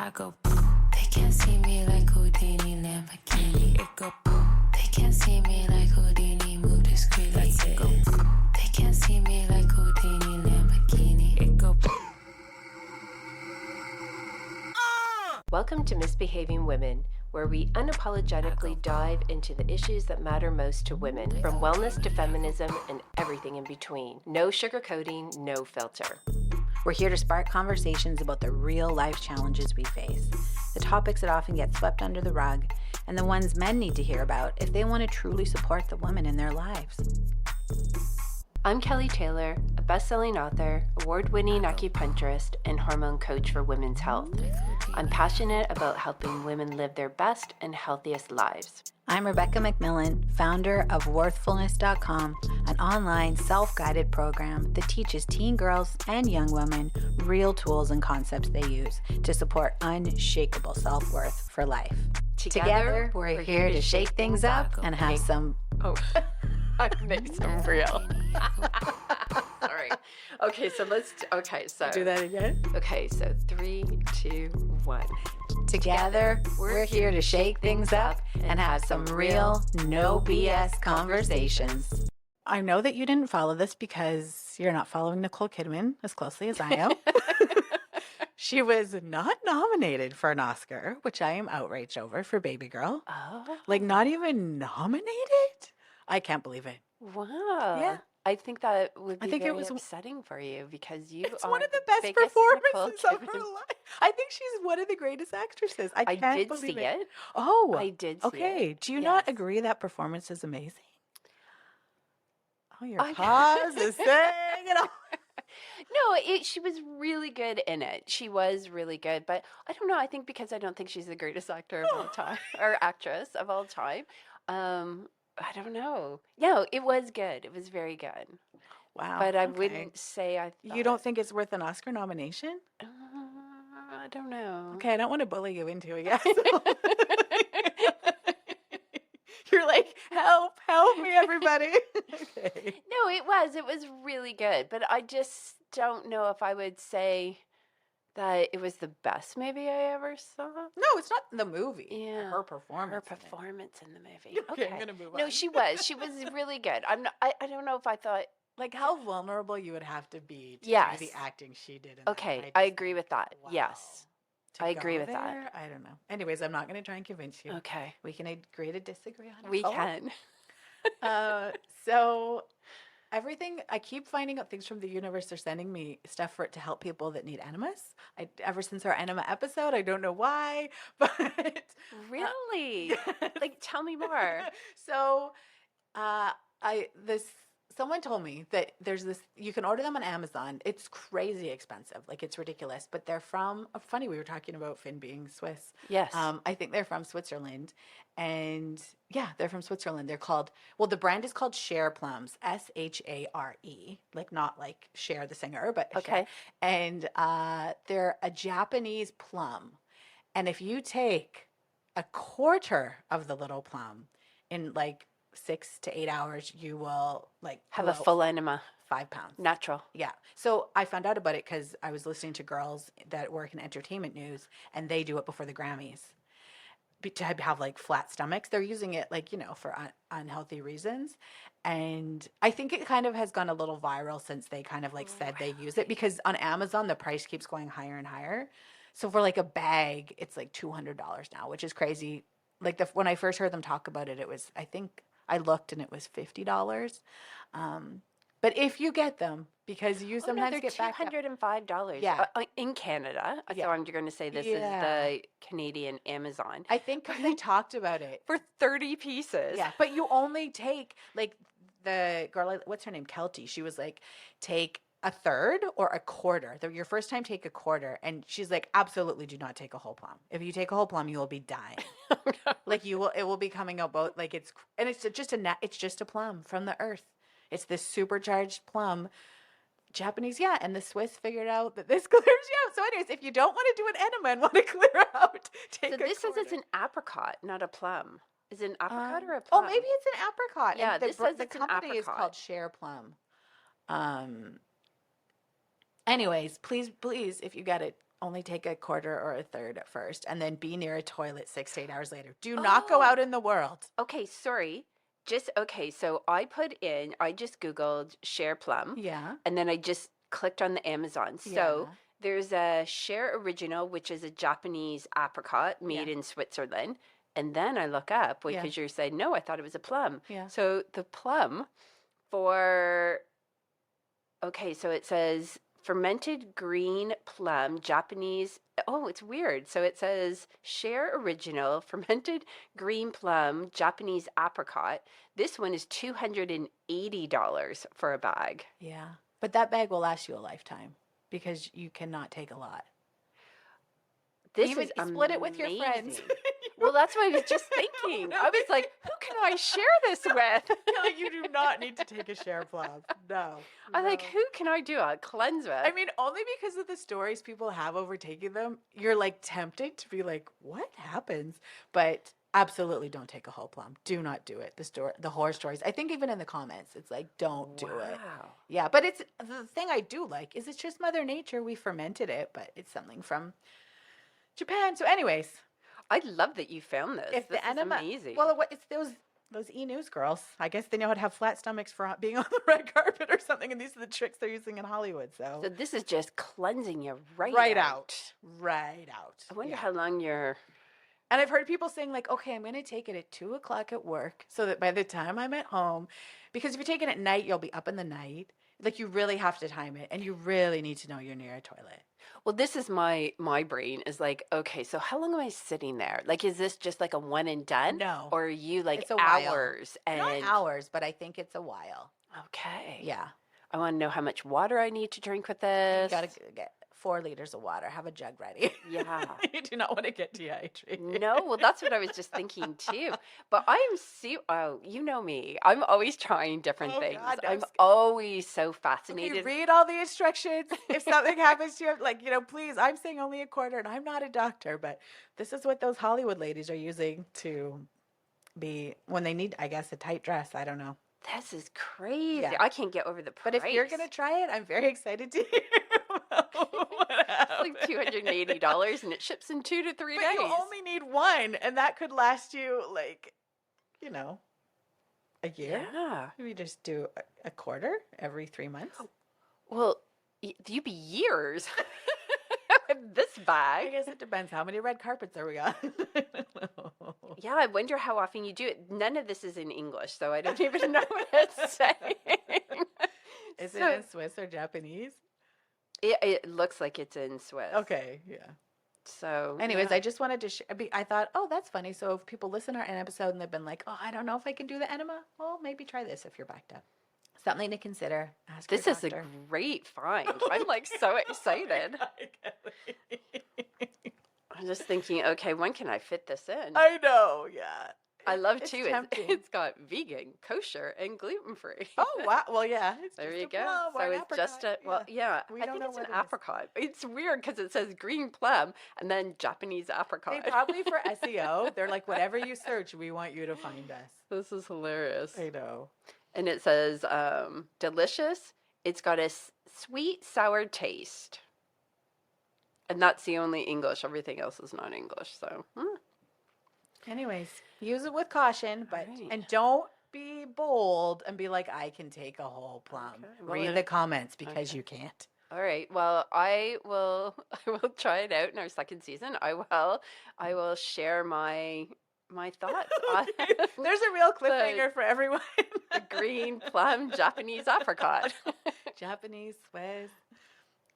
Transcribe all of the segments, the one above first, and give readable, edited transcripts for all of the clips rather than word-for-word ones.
I go, they can't see me like Houdini, Lamborghini. It go, they can't see me like Houdini, move discreetly. It go, they can't see me like Houdini, Lamborghini. It go. Welcome to Misbehaving Women, where we unapologetically dive into the issues that matter most to women, from wellness to feminism and everything in between. No sugarcoating, no filter. We're here to spark conversations about the real life challenges we face, the topics that often get swept under the rug, and the ones men need to hear about if they want to truly support the women in their lives. I'm Kelli Taylor, a best-selling author, award-winning acupuncturist, and hormone coach for women's health. I'm passionate about helping women live their best and healthiest lives. I'm Rebecca McMillan, founder of Worthfulness.com, an online self-guided program that teaches teen girls and young women real tools and concepts they use to support unshakable self-worth for life. Together, we're here to shake things up and have some... I make some real. Sorry. Okay, so do that again. Okay, so 3, 2, 1. Together, we're here to shake things up and have some real, no BS conversations. I know that you didn't follow this because you're not following Nicole Kidman as closely as I am. She was not nominated for an Oscar, which I am outraged over, for Baby Girl. Oh. Like, not even nominated? I can't believe it. Wow. Yeah. I think that would be it was upsetting for you because you It's are one of the best biggest Nicole performances of her Kidman. life. I think she's one of the greatest actresses. I can't did believe see it. it. Oh, I did see okay. it. Do you not Yes. agree that performance is amazing? Oh, your I- pause is saying it all. No, she was really good in it. She was really good, but I don't know. I think because I don't think she's the greatest actor of all time or actress of all time. I don't know. No, it was good. It was very good. Wow. But I okay. wouldn't say I thought, You don't think it's worth an Oscar nomination? I don't know. Okay, I don't want to bully you into it yet. You're like, help me, everybody. Okay. No, it was really good, but I just don't know if I would say that it was the best movie I ever saw. No, it's not the movie. Yeah. Her performance. Her in it. performance in the movie. Okay, I'm gonna move No, on. she was really good. I don't know if I thought. Like how vulnerable you would have to be to Yes. do the acting she did. In Okay, that. I just agree think, with that. wow. Yes. To I agree go with that. there, I don't know. Anyways, I'm not going to try and convince you. Okay. We can agree to disagree on it. We can. So everything, I keep finding out things from the universe. They're sending me stuff for it to help people that need enemas. Ever since our enema episode, I don't know why, but Really? yes. Like, tell me more. So, someone told me that there's this, you can order them on Amazon. It's crazy expensive. Like, it's ridiculous, but they're from, funny, we were talking about Finn being Swiss. Yes. I think they're from Switzerland, and yeah, they're from Switzerland. They're called, well, the brand is called Share Plums, Share, like not like Cher the singer, but Okay. Cher. And they're a Japanese plum. And if you take a quarter of the little plum in like 6 to 8 hours, you will like Have a full enema. 5 pounds. Natural. Yeah. So I found out about it because I was listening to girls that work in entertainment news, and they do it before the Grammys to have like flat stomachs. They're using it like, for unhealthy reasons. And I think it kind of has gone a little viral since they kind of like said they use it, because on Amazon, the price keeps going higher and higher. So for like a bag, it's like $200 now, which is crazy. Like when I first heard them talk about it, it was, I think I looked and it was $50. But if you get them, because you sometimes they're get back up. $205. Yeah. In Canada. Yeah. So I'm going to say this is the Canadian Amazon. I think because they talked about it. For 30 pieces. Yeah, but you only take, like, the girl, what's her name, Kelty, she was like, take a third or a quarter. Your first time, take a quarter. And she's like, absolutely do not take a whole plum. If you take a whole plum, you will be dying. Like, it will be coming out both, like, it's just a plum from the earth. It's this supercharged plum. Japanese, yeah, and the Swiss figured out that this clears you out. So anyways, if you don't want to do an enema and want to clear out, take So a this says quarter. it's an apricot, not a plum. Is it an apricot or a Oh, plum? maybe it's an apricot. Yeah, And this says the it's an company is apricot. called Share Plum. Anyways, please, if you get it, only take a quarter or a third at first, and then be near a toilet 6 to 8 hours later. Do not go out in the world. Okay, sorry. So I just Googled share plum. Yeah. And then I just clicked on the Amazon. So Yeah. there's a share original, which is a Japanese apricot made in Switzerland. And then I look up because you're saying, no, I thought it was a plum. Yeah. So the plum so it says fermented green plum, Japanese. Oh, it's weird. So it says share original, fermented green plum, Japanese apricot. This one is $280 for a bag. Yeah. But that bag will last you a lifetime because you cannot take a lot. This Even is split it with your friends. amazing. Well, that's what I was just thinking. I was like, who can I share this with? Kelli, you do not need to take a share plum. No. I'm like, who can I do a cleanse with? I mean, only because of the stories people have over taking them, you're like tempted to be like, what happens? But absolutely don't take a whole plum. Do not do it. The horror stories. I think even in the comments, it's like, don't do it. Yeah, but it's the thing I do like is it's just Mother Nature. We fermented it, but it's something from Japan. So anyways, I love that you found this. if This the is enema, amazing. well, it's those e-news girls. I guess they know how to have flat stomachs for being on the red carpet or something, and these are the tricks they're using in Hollywood. So this is just cleansing you right out. Right out. I wonder how long you're... And I've heard people saying like, okay, I'm going to take it at 2:00 at work so that by the time I'm at home, because if you're taking it at night, you'll be up in the night. Like you really have to time it, and you really need to know you're near a toilet. Well, this is my brain is like, okay, so how long am I sitting there? Like, is this just like a one and done? No. Or are you like It's a while. hours? And Not hours, but I think it's a while. Okay. Yeah. I want to know how much water I need to drink with this. You got to get 4 liters of water. Have a jug ready. Yeah. You do not want to get dehydrated. No, well, that's what I was just thinking too. But you know me. I'm always trying different things. God, I'm always so fascinated. Okay, read all the instructions. If something happens to you, like, please, I'm saying only a quarter, and I'm not a doctor, but this is what those Hollywood ladies are using to be, when they need, I guess, a tight dress. I don't know. This is crazy. Yeah. I can't get over the price. But if you're going to try it, I'm very excited to hear about what happens. It's like $280 and it ships in 2 to 3 days. But you only need one, and that could last you, like, a year. Yeah. Maybe just do a quarter every 3 months. Well, you'd be years with this I bag. guess it depends. How many red carpets are we on? Yeah, I wonder how often you do it. None of this is in English, so I don't even know what it's saying. Is it in Swiss or Japanese? It looks like it's in Swiss. Okay, yeah. So, anyways, yeah. I just wanted to I thought, oh, that's funny. So if people listen to our episode and they've been like, oh, I don't know if I can do the enema, well, maybe try this if you're backed up. Something to consider. Ask This your is a doctor. great find. I'm like so excited. I'm just thinking, okay, when can I fit this in? I know, yeah. I love It's too. tempting. It's got vegan, kosher, and gluten free. Oh, wow. Well, yeah. It's There just you a go. plum or So an it's just apricot. yeah. We I don't think know it's what an it is. apricot. It's weird because it says green plum and then Japanese apricot. They probably for SEO, they're like, whatever you search, we want you to find us. This is hilarious. I know. And it says delicious. It's got a sweet sour taste. And that's the only English. Everything else is not English. So, Anyways, use it with caution, but Right. and don't be bold and be like, I can take a whole plum. Okay, well, Read the comments because you can't. all right. Well, I will try it out in our second season. I will share my thoughts on There's a real cliffhanger for everyone. the green plum Japanese apricot. Japanese, Swiss.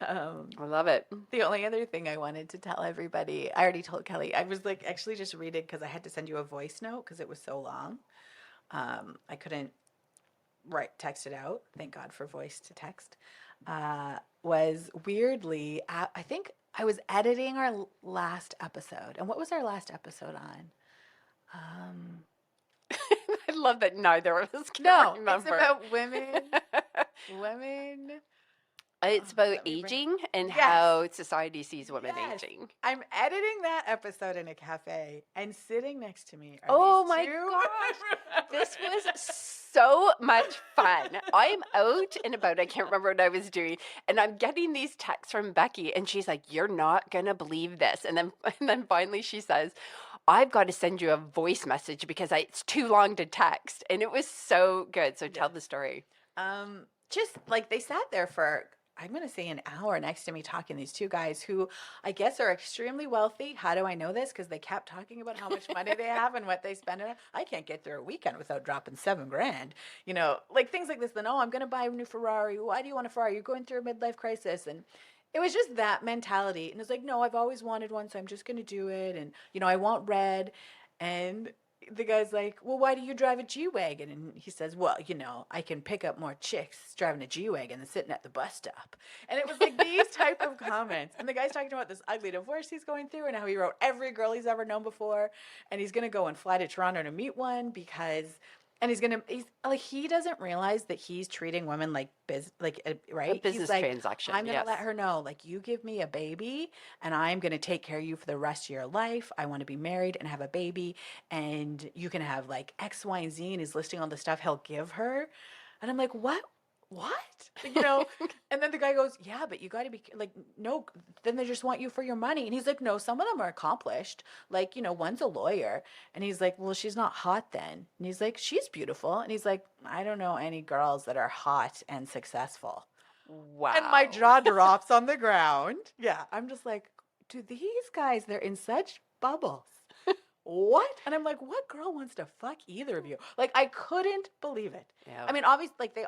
I love it. The only other thing I wanted to tell everybody, I already told Kelli. I was like, actually just read it because I had to send you a voice note because it was so long. I couldn't text it out. Thank God for voice to text. Was weirdly, I think I was editing our last episode. And what was our last episode on? I love that neither of us can No, remember. it's about women. Women. It's about let me aging and Yes. how society sees women Yes. aging. I'm editing that episode in a cafe, and sitting next to me are Oh these my two gosh. This was so much fun. I'm out and about. I can't remember what I was doing. And I'm getting these texts from Becky. And she's like, you're not going to believe this. And then finally she says, I've got to send you a voice message because it's too long to text. And it was so good. So tell the story. Just like they sat there for, I'm going to say an hour next to me talking, these two guys who I guess are extremely wealthy. How do I know this? Because they kept talking about how much money they have and what they spend it on. I can't get through a weekend without dropping $7,000, like things like this. Then, oh, I'm going to buy a new Ferrari. Why do you want a Ferrari? You're going through a midlife crisis. And it was just that mentality. And it's like, no, I've always wanted one, so I'm just going to do it. And, I want red. And the guy's like, well, why do you drive a G-Wagon? And he says, well, I can pick up more chicks driving a G-Wagon than sitting at the bus stop. And it was like these type of comments. And the guy's talking about this ugly divorce he's going through and how he wrote every girl he's ever known before. And he's going to go and fly to Toronto to meet one because... And he's like, he doesn't realize that he's treating women like right? A business he's like, transaction. I'm going to let her know, like, you give me a baby and I'm going to take care of you for the rest of your life. I want to be married and have a baby. And you can have like X, Y, and Z. And he's listing all the stuff he'll give her. And I'm like, what? And then the guy goes, yeah, but you got to be like, no, then they just want you for your money. And he's like, no, some of them are accomplished. Like, one's a lawyer. And he's like, well, she's not hot then. And he's like, she's beautiful. And he's like, I don't know any girls that are hot and successful. Wow. And my jaw drops on the ground. Yeah. I'm just like, do these guys, they're in such bubbles. What? And I'm like, what girl wants to fuck either of you? Like, I couldn't believe it. Yeah. I mean, obviously, like,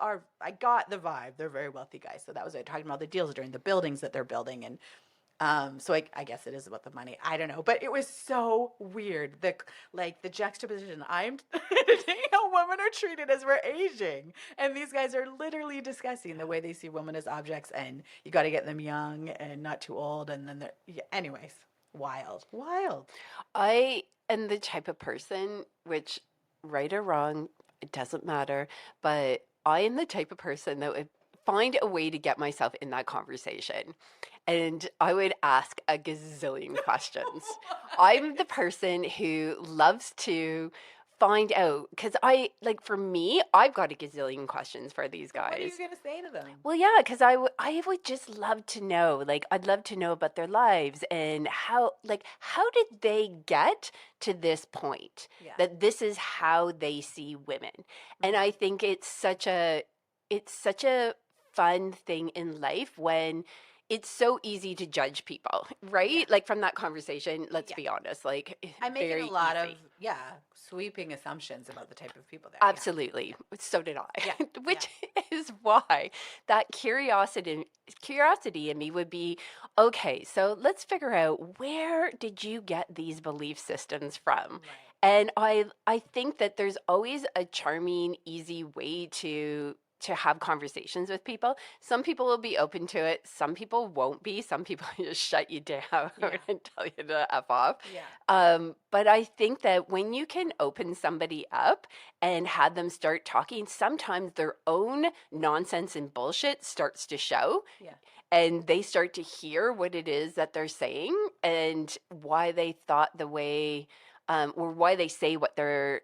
I got the vibe. They're very wealthy guys. So that was it. Talking about the deals during the buildings that they're building. And so I guess it is about the money. I don't know. But it was so weird. The juxtaposition. I'm how women are treated as we're aging. And these guys are literally discussing the way they see women as objects. And you got to get them young and not too old. And then anyways, wild. I am the type of person, which, right or wrong, it doesn't matter, but I am the type of person that would find a way to get myself in that conversation. And I would ask a gazillion questions. I'm the person who loves to find out, because for me, I've got a gazillion questions for these guys. What are you going to say to them? Well, yeah, because I would just love to know. Like, I'd love to know about their lives and how did they get to this point that this is how they see women. And I think it's such a fun thing in life when it's so easy to judge people, right? Yeah. Like, from that conversation, let's be honest, like, I'm making very a lot easy. of sweeping assumptions about the type of people there. Absolutely. Yeah. So did I. Yeah. Which is why that curiosity in me would be, okay, so let's figure out, where did you get these belief systems from? Right. And I think that there's always a charming, easy way to have conversations with people. Some people will be open to it. Some people won't be. Some people just shut you down and tell you to F off. Yeah. But I think that when you can open somebody up and have them start talking, sometimes their own nonsense and bullshit starts to show. Yeah. And they start to hear what it is that they're saying and why they thought the way, or why they say what they're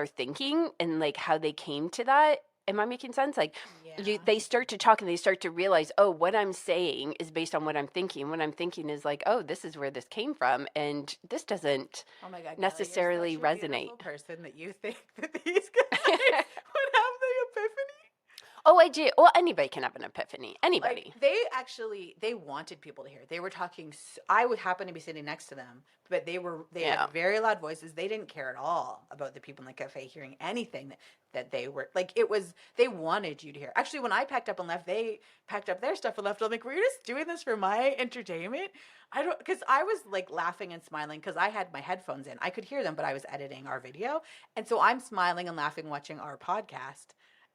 thinking, and like how they came to that. Am I making sense? Like, they start to talk and they start to realize, oh, what I'm saying is based on what I'm thinking. What I'm thinking is like, oh, this is where this came from, and this doesn't necessarily Kelli, you're such a resonate. beautiful person that you think that these guys would have the epiphany. Oh, I do. Well, anybody can have an epiphany. Anybody. Like, they wanted people to hear. They were talking. I would happen to be sitting next to them, but they had very loud voices. They didn't care at all about the people in the cafe hearing anything that they were like. It was, they wanted you to hear. Actually, when I packed up and left, they packed up their stuff and left. I'm like, were you just doing this for my entertainment? Because I was like laughing and smiling because I had my headphones in. I could hear them, but I was editing our video, and so I'm smiling and laughing watching our podcast.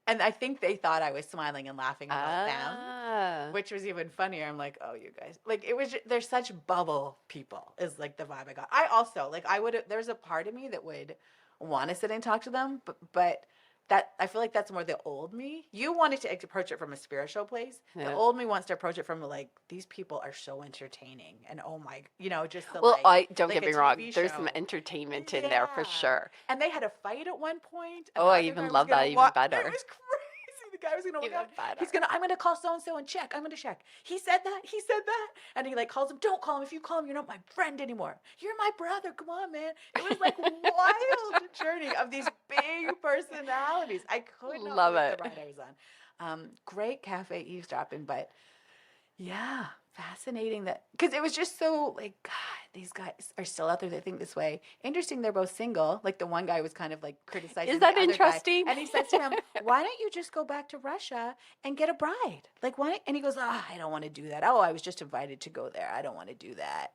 And I think they thought I was smiling and laughing about them, which was even funnier. I'm like, oh, you guys. Like, it was, they're such bubble people is like the vibe I got. I also, like, there's a part of me that would want to sit and talk to them, but that I feel like that's more the old me. You wanted to approach it from a spiritual place. The Yeah. old me wants to approach it from like, these people are so entertaining, and oh my, just the Well, like. don't like get a me wrong. TV There's some show. entertainment in there for Yeah. sure. And they had a fight at one point, and Oh, the I other even guy was love that gonna even walk. better. It was crazy. The guy was gonna walk Even out. He's better. I'm gonna call so and so and check. I'm gonna check. He said that. He said that. And he like calls him. Don't call him. If you call him, you're not my friend anymore. You're my brother. Come on, man. It was like wild journey of these big personalities. I could not Love believe it. the ride I was on. Great cafe eavesdropping, but yeah, fascinating that because it was just so like, God, these guys are still out there that think this way. Interesting, they're both single. Like the one guy was kind of like criticizing Is that the other interesting? guy, and he says to him, "Why don't you just go back to Russia and get a bride? Like why?" And he goes, "I don't want to do that. Oh, I was just invited to go there. I don't want to do that."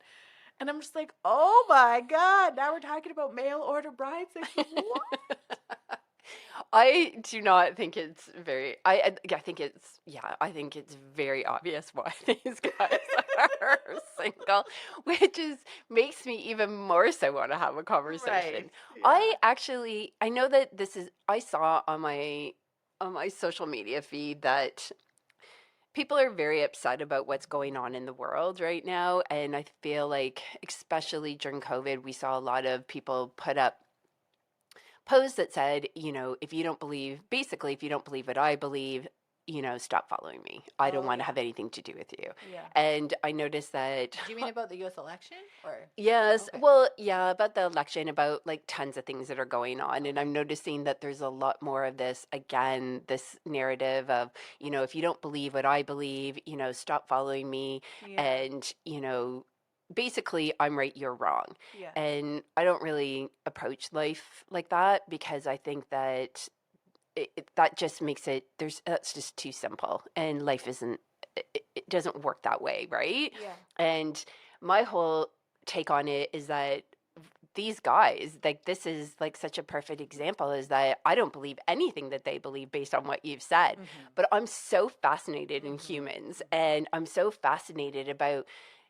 And I'm just like, "Oh my God! Now we're talking about mail order brides. Like what?" I do not think it's very. I think it's I think it's very obvious why these guys are single, which makes me even more so want to have a conversation. Right. I know that I saw on my social media feed that people are very upset about what's going on in the world right now, and I feel like especially during COVID, we saw a lot of people put up post that said, if you don't believe, basically, if you don't believe what I believe, stop following me. I don't Oh, want to yeah. have anything to do with you. Yeah. And I noticed that. Do you mean about the U.S. election or? Yes. Okay. Well, yeah, about the election, about like tons of things that are going on. And Okay. I'm noticing that there's a lot more of this, again, this narrative of, if you don't believe what I believe, stop following me. Yeah. And, basically, I'm right, you're wrong. Yeah. And I don't really approach life like that because I think that that just makes that's just too simple, and life it doesn't work that way, right? Yeah. And my whole take on it is that these guys, like, this is like such a perfect example, is that I don't believe anything that they believe based on what you've said, but I'm so fascinated in humans, and I'm so fascinated about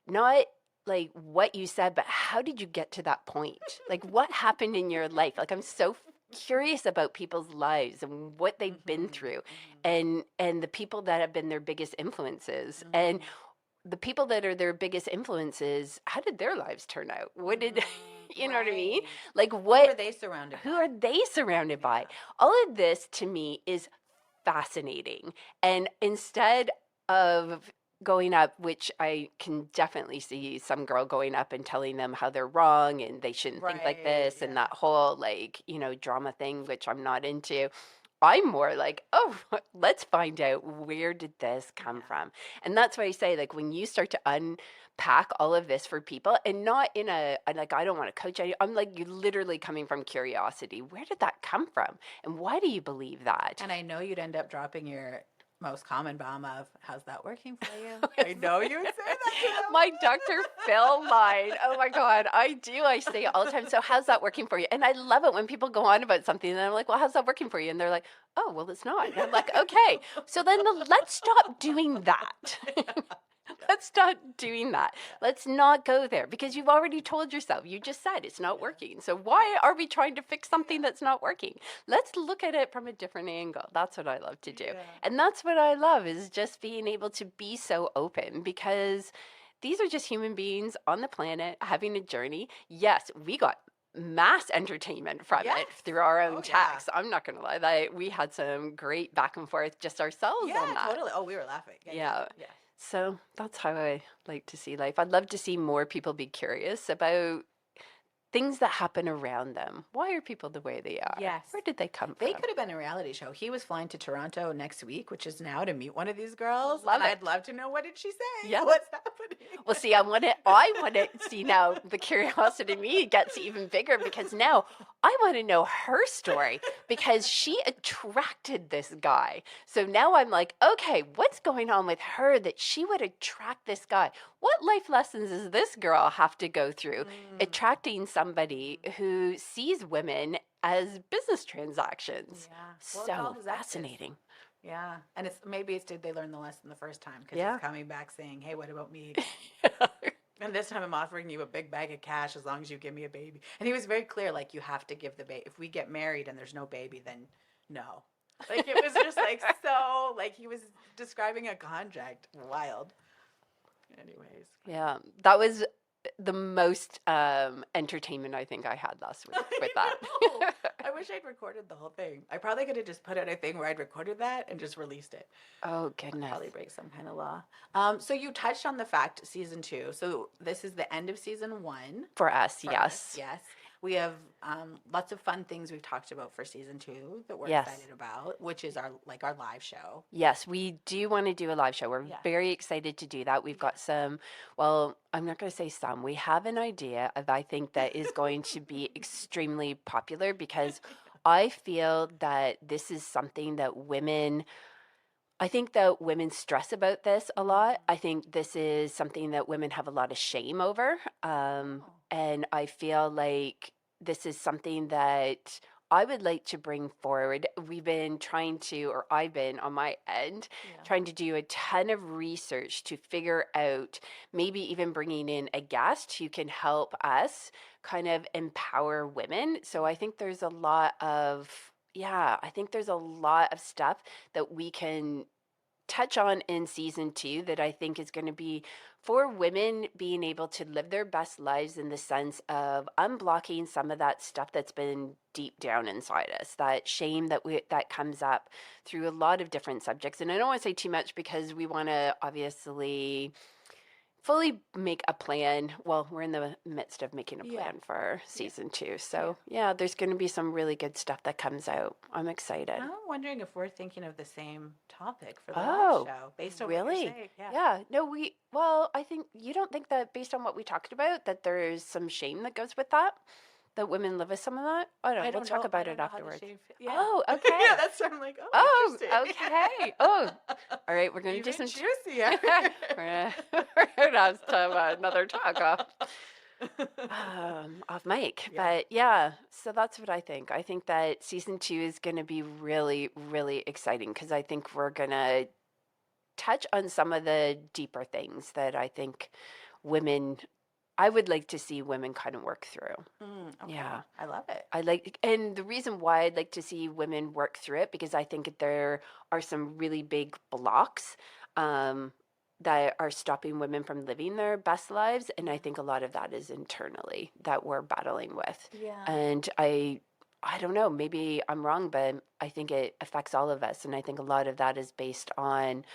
not like what you said, but how did you get to that point? Like, what happened in your life? Like, I'm so curious about people's lives and what they've been through, and the people that have been their biggest influences, and the people that are their biggest influences, how did their lives turn out? What did you know what I mean? Like, Who what are they surrounded who by? are they surrounded by? All of this to me is fascinating. And instead of going up, which I can definitely see some girl going up and telling them how they're wrong and they shouldn't think like Right, this, and yeah. that whole like, drama thing, which I'm not into. I'm more like, oh, let's find out, where did this come from? And that's why I say, like, when you start to unpack all of this for people, and not in like, I don't want to coach you. I'm like, you're literally coming from curiosity. Where did that come from? And why do you believe that? And I know you'd end up dropping your most common bomb of, "How's that working for you?" I know you would say that to them. My Dr. Phil line. Oh my God. I do. I say it all the time. So how's that working for you? And I love it when people go on about something and I'm like, well, how's that working for you? And they're like, oh, well, it's not. And I'm like, okay. So then let's stop doing that. Let's stop doing that. Let's not go there, because you've already told yourself, you just said it's not working. So why are we trying to fix something that's not working? Let's look at it from a different angle. That's what I love to do. Yeah. And that's what I love, is just being able to be so open, because these are just human beings on the planet having a journey. Yes, we got mass entertainment from Yes. it through our own Oh, yeah. texts. I'm not going to lie, that we had some great back and forth just ourselves Yeah, on that. totally. Oh, we were laughing. Yeah. Yeah. So that's how I like to see life. I'd love to see more people be curious about things that happen around them. Why are people the way they are? Yes. Where did they come They from? could have been a reality show. He was flying to Toronto next week, which is now, to meet one of these girls. Love and it. I'd love to know, what did she say? Yeah. What's happening? Well, see, I want to see now, the curiosity in me gets even bigger, because now I want to know her story, because she attracted this guy. So now I'm like, okay, what's going on with her that she would attract this guy? What life lessons does this girl have to go through attracting somebody who sees women as business transactions? Yeah. Well, it's all So his exes. fascinating. Yeah. And maybe did they learn the lesson the first time? Because Yeah. he's coming back saying, "Hey, what about me again?" And this time I'm offering you a big bag of cash as long as you give me a baby. And he was very clear, like, you have to give the baby. If we get married and there's no baby, then No. Like, it was just like so, like, he was describing a contract. Wild. Anyways. Yeah, that was the most entertainment I think I had last week with that. know. I wish I'd recorded the whole thing. I probably could have just put out a thing where I'd recorded that and just released it. Oh goodness. Probably break some kind of law. So you touched on the fact season 2. So this is the end of season 1. For us, for yes. us, yes. We have lots of fun things we've talked about for season 2 that we're Yes. excited about, which is our live show. Yes, we do want to do a live show. We're Yeah. very excited to do that. We've got some, well, I'm not going to say some. We have an idea of, I think, that is going to be extremely popular because I feel that this is something that I think that women stress about this a lot. I think this is something that women have a lot of shame over. And I feel like this is something that I would like to bring forward. We've been trying to, or I've been on my end, trying to do a ton of research to figure out, maybe even bringing in a guest who can help us kind of empower women. So I think there's a lot of, I think there's a lot of stuff that we can touch on in season 2 that I think is going to be for women being able to live their best lives in the sense of unblocking some of that stuff that's been deep down inside us, that shame that comes up through a lot of different subjects. And I don't want to say too much because we want to obviously fully make a plan. Well, we're in the midst of making a plan for season 2. So there's going to be some really good stuff that comes out. I'm excited. I'm wondering if we're thinking of the same topic for the live show based on what you're saying. No, I think you don't think that based on what we talked about that there's some shame that goes with that women live with some of that. I don't know. We'll talk about it afterwards. Oh, okay. Yeah, that's what I'm like. Oh, okay. Oh, all right. We're gonna do some juicy. we're gonna have some another talk off mic. But so that's what I think. I think that season 2 is gonna be really, really exciting because I think we're gonna touch on some of the deeper things that I think I would like to see women kind of work through. Okay. Yeah. I love it. And the reason why I'd like to see women work through it, because I think there are some really big blocks that are stopping women from living their best lives. And I think a lot of that is internally that we're battling with. Yeah. And I don't know, maybe I'm wrong, but I think it affects all of us. And I think a lot of that is based on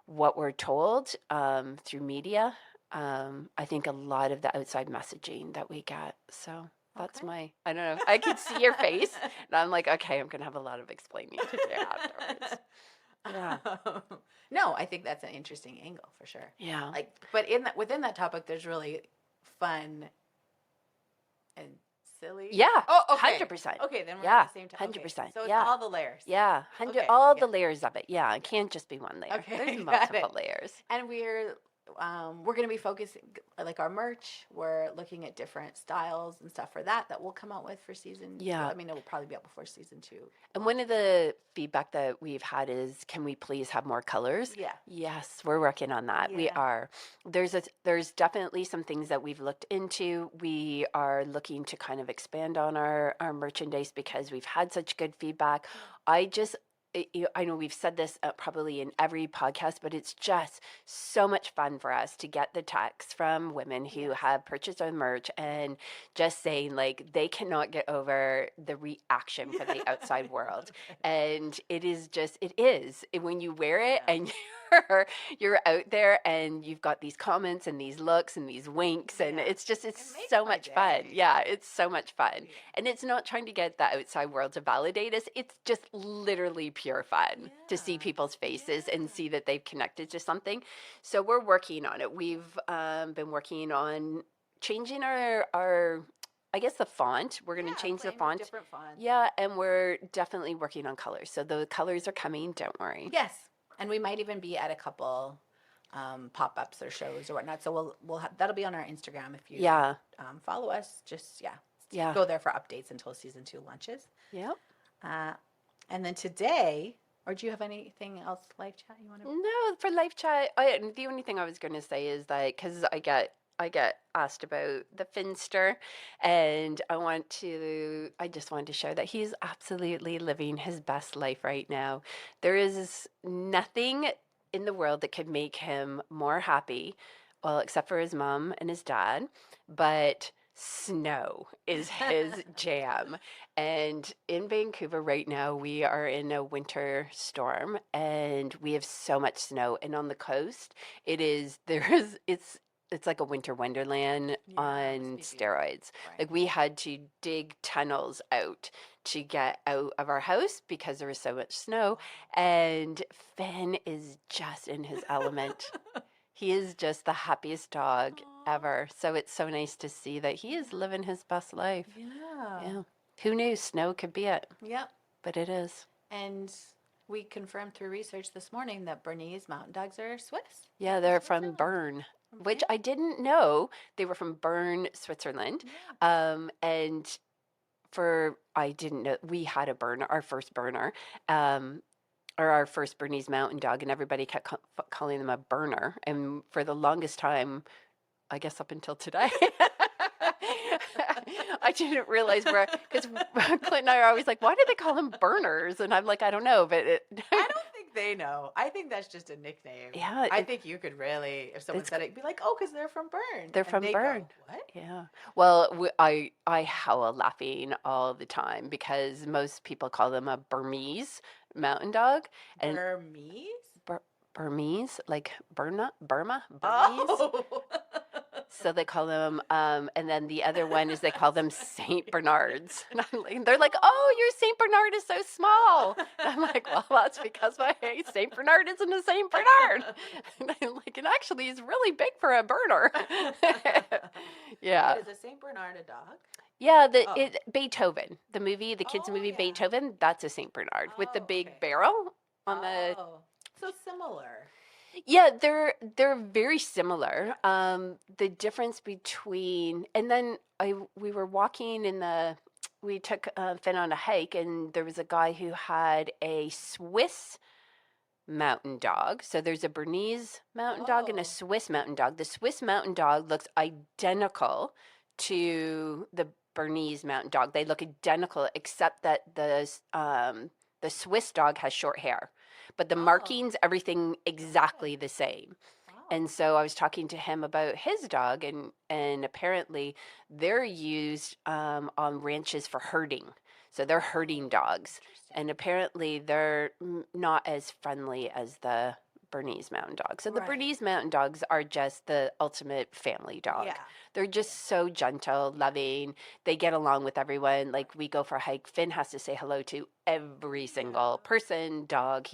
what we're told through media. I think a lot of the outside messaging that we get. So that's I don't know. I can see your face and I'm like, okay, I'm going to have a lot of explaining to do afterwards. No, I think that's an interesting angle for sure. Yeah. But within that topic, there's really fun and silly. Yeah. Oh, okay. 100%. Okay, then we're on the same time. 100%. So it's all the layers. Yeah. The layers of it. Yeah. It can't just be one layer. Okay, There's got multiple layers. And we're going to be focusing, like our merch, we're looking at different styles and stuff for that will come out with for season. Yeah. I mean, it will probably be out before season 2. And one of the feedback that we've had is, can we please have more colors? Yeah. Yes, we're working on that. We are. There's definitely some things that we've looked into. We are looking to kind of expand on our merchandise because we've had such good feedback. I know we've said this probably in every podcast, but it's just so much fun for us to get the texts from women who have purchased our merch and just saying like they cannot get over the reaction from the outside world. And it is when you wear it and you're out there and you've got these comments and these looks and these winks and it's so much fun. Yeah, it's so much fun. And it's not trying to get the outside world to validate us. It's just literally pure fun to see people's faces and see that they've connected to something. So we're working on it. We've been working on changing our I guess the font. We're going to change the font. Different fonts. Yeah, and we're definitely working on colors. So the colors are coming, don't worry. Yes. And we might even be at a couple pop-ups or shows or whatnot. So that'll be on our Instagram if you follow us. Just go there for updates until season 2 launches. Yep. And then today, or do you have anything else live chat you want to? No, for live chat, the only thing I was going to say is that because I get I get asked about the Finster, and I just wanted to share that he's absolutely living his best life right now. There is nothing in the world that could make him more happy, well, except for his mom and his dad, but snow is his jam. And in Vancouver right now, we are in a winter storm and we have so much snow. And on the coast, it's like a winter wonderland on steroids. Right. Like we had to dig tunnels out to get out of our house because there was so much snow. And Finn is just in his element. He is just the happiest dog ever. So it's so nice to see that he is living his best life. Yeah. Yeah. Who knew snow could be it? Yep. But it is. And we confirmed through research this morning that Bernese mountain dogs are Swiss. Yeah, they're from Bern, which I didn't know. They were from Bern, Switzerland. And I didn't know, we had a Berner, our first Berner, or our first Bernese mountain dog, and everybody kept calling them a Berner. And for the longest time, I guess up until today, I didn't realize because Clint and I are always like, why do they call them burners? And I'm like, I don't know, but I don't think they know. I think that's just a nickname. Yeah, I think you could really, if someone said it, be like, oh, because they're from Bern. They're And from they Bern. Go, what? Yeah. Well, I howl laughing all the time because most people call them a Burmese mountain dog. And Burmese? Burmese, like Burma, Burmese. Oh. So they call them, and then the other one is they call them Saint Bernards. And they're like, oh, your Saint Bernard is so small. And I'm like, well, that's because my Saint Bernard isn't a Saint Bernard. And I'm like, and actually, he's really big for a burner. Yeah. Is a Saint Bernard a dog? Yeah, Beethoven, the movie, the kids' movie yeah. Beethoven, that's a Saint Bernard with the big barrel on the. So similar. Yeah, they're very similar. The difference between, and then we were walking we took Finn on a hike, and there was a guy who had a Swiss mountain dog. So there's a Bernese mountain dog and a Swiss mountain dog. The Swiss mountain dog looks identical to the Bernese mountain dog. They look identical, except that the Swiss dog has short hair. But the markings, everything exactly the same. And so I was talking to him about his dog, and apparently they're used on ranches for herding. So they're herding dogs. And apparently they're not as friendly as the Bernese mountain dog. So the Bernese mountain dogs are just the ultimate family dog. Yeah. They're just so gentle, loving. They get along with everyone. Like we go for a hike, Finn has to say hello to every single person, dog.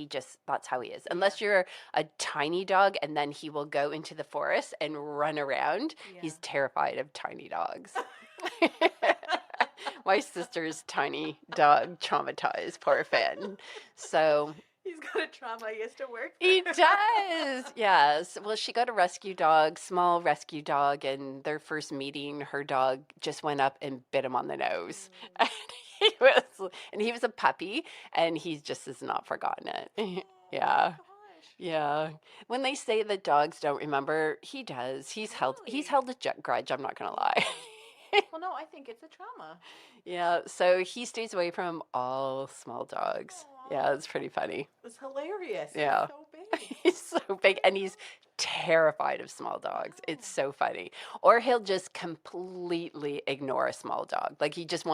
That's how he is. Unless you're a tiny dog, and then he will go into the forest and run around. Yeah. He's terrified of tiny dogs. My sister's tiny dog traumatized poor Finn. So he's got a trauma he has to work through. He does. Yes. Well, she got a rescue dog, small rescue dog, and their first meeting, her dog just went up and bit him on the nose. And he was a puppy, and he just has not forgotten it. Yeah. Yeah. When they say that dogs don't remember, he does. He's held a grudge, I'm not going to lie. Well, no, I think it's a trauma. Yeah, so he stays away from all small dogs. Aww. Yeah, it's pretty funny. It's hilarious. Yeah. He's so big. He's so big, and he's terrified of small dogs. It's so funny. Or he'll just completely ignore a small dog. Like he just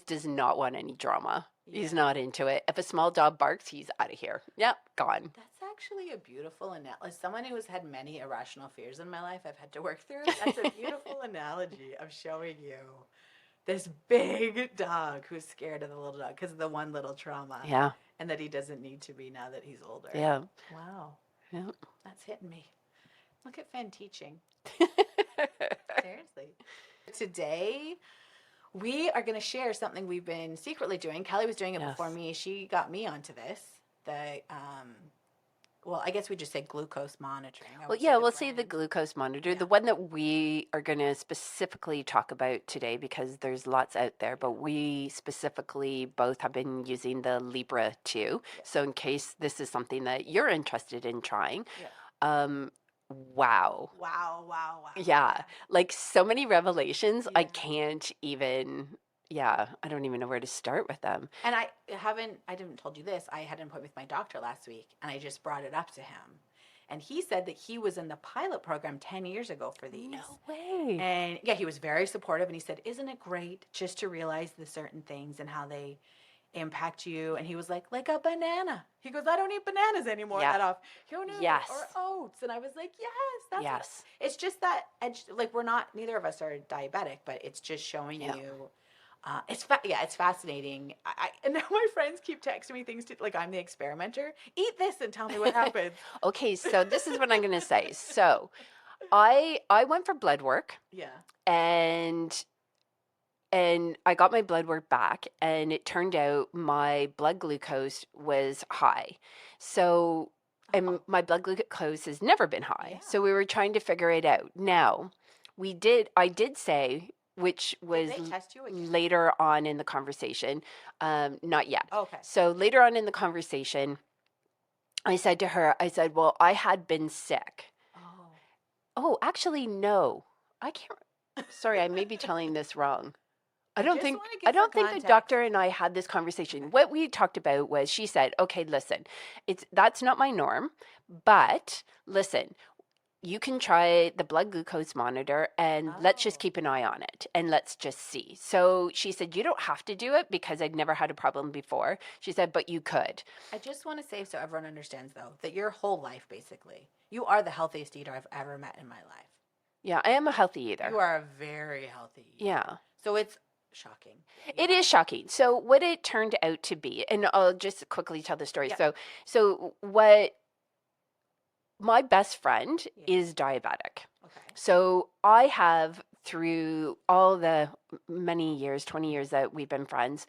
does not want any drama. Yeah. He's not into it. If a small dog barks, he's out of here. Yep, gone. That's actually a beautiful analogy. As someone who has had many irrational fears in my life I've had to work through, that's a beautiful analogy of showing you this big dog who's scared of the little dog because of the one little trauma. Yeah. And that he doesn't need to be now that he's older. Yeah. Wow. Yeah. That's hitting me. Look at Finn teaching. Seriously. Today, we are going to share something we've been secretly doing. Kelli was doing it before me. She got me onto this. Well, I guess we just say glucose monitoring. We'll say the glucose monitor. Yeah. The one that we are going to specifically talk about today, because there's lots out there, but we specifically both have been using the Libra 2. Yeah. So in case this is something that you're interested in trying, wow. Wow, wow, wow. Yeah. Like so many revelations, I Yeah. can't even, yeah, I don't even know where to start with them. And I didn't told you this. I had an appointment with my doctor last week, and I just brought it up to him. And he said that he was in the pilot program 10 years ago for these. No way. And yeah, he was very supportive. And he said, "Isn't it great just to realize the certain things and how they impact you?" And he was like a banana. He goes, "I don't eat bananas anymore Yeah. that often." You know, Yes. or oats. And I was like, "Yes, that's what-" Yes. It's just that like we're not. Neither of us are diabetic, but it's just showing Yeah. you. It's fascinating. And now my friends keep texting me things to like I'm the experimenter. Eat this and tell me what happens. Okay, so this is what I'm going to say. So, I went for blood work Yeah. and I got my blood work back and it turned out my blood glucose was high. So, and Oh. my blood glucose has never been high. Yeah. So we were trying to figure it out. Now, I did say, which was Did they test you again? later on in the conversation, not yet. Okay. So later on in the conversation, I said to her, I said, well, I had been sick. Oh. Oh, actually, no. I can't. Sorry, I may be telling this wrong. I don't just think wanna I get don't some think the context. doctor and I had this conversation. What we talked about was she said, "Okay, listen. That's not my norm, but listen, you can try the blood glucose monitor and let's just Oh. keep an eye on it and let's just see." So she said, "You don't have to do it because I'd never had a problem before." She said, "But you could." I just want to say so everyone understands though that your whole life basically you are the healthiest eater I've ever met in my life. Yeah, I am a healthy eater. You are a very healthy eater. Yeah. So it's shocking. It is shocking. So what it turned out to be, and I'll just quickly tell the story. Yeah. So what my best friend Yeah. is diabetic. Okay. So I have through all the many years, 20 years that we've been friends,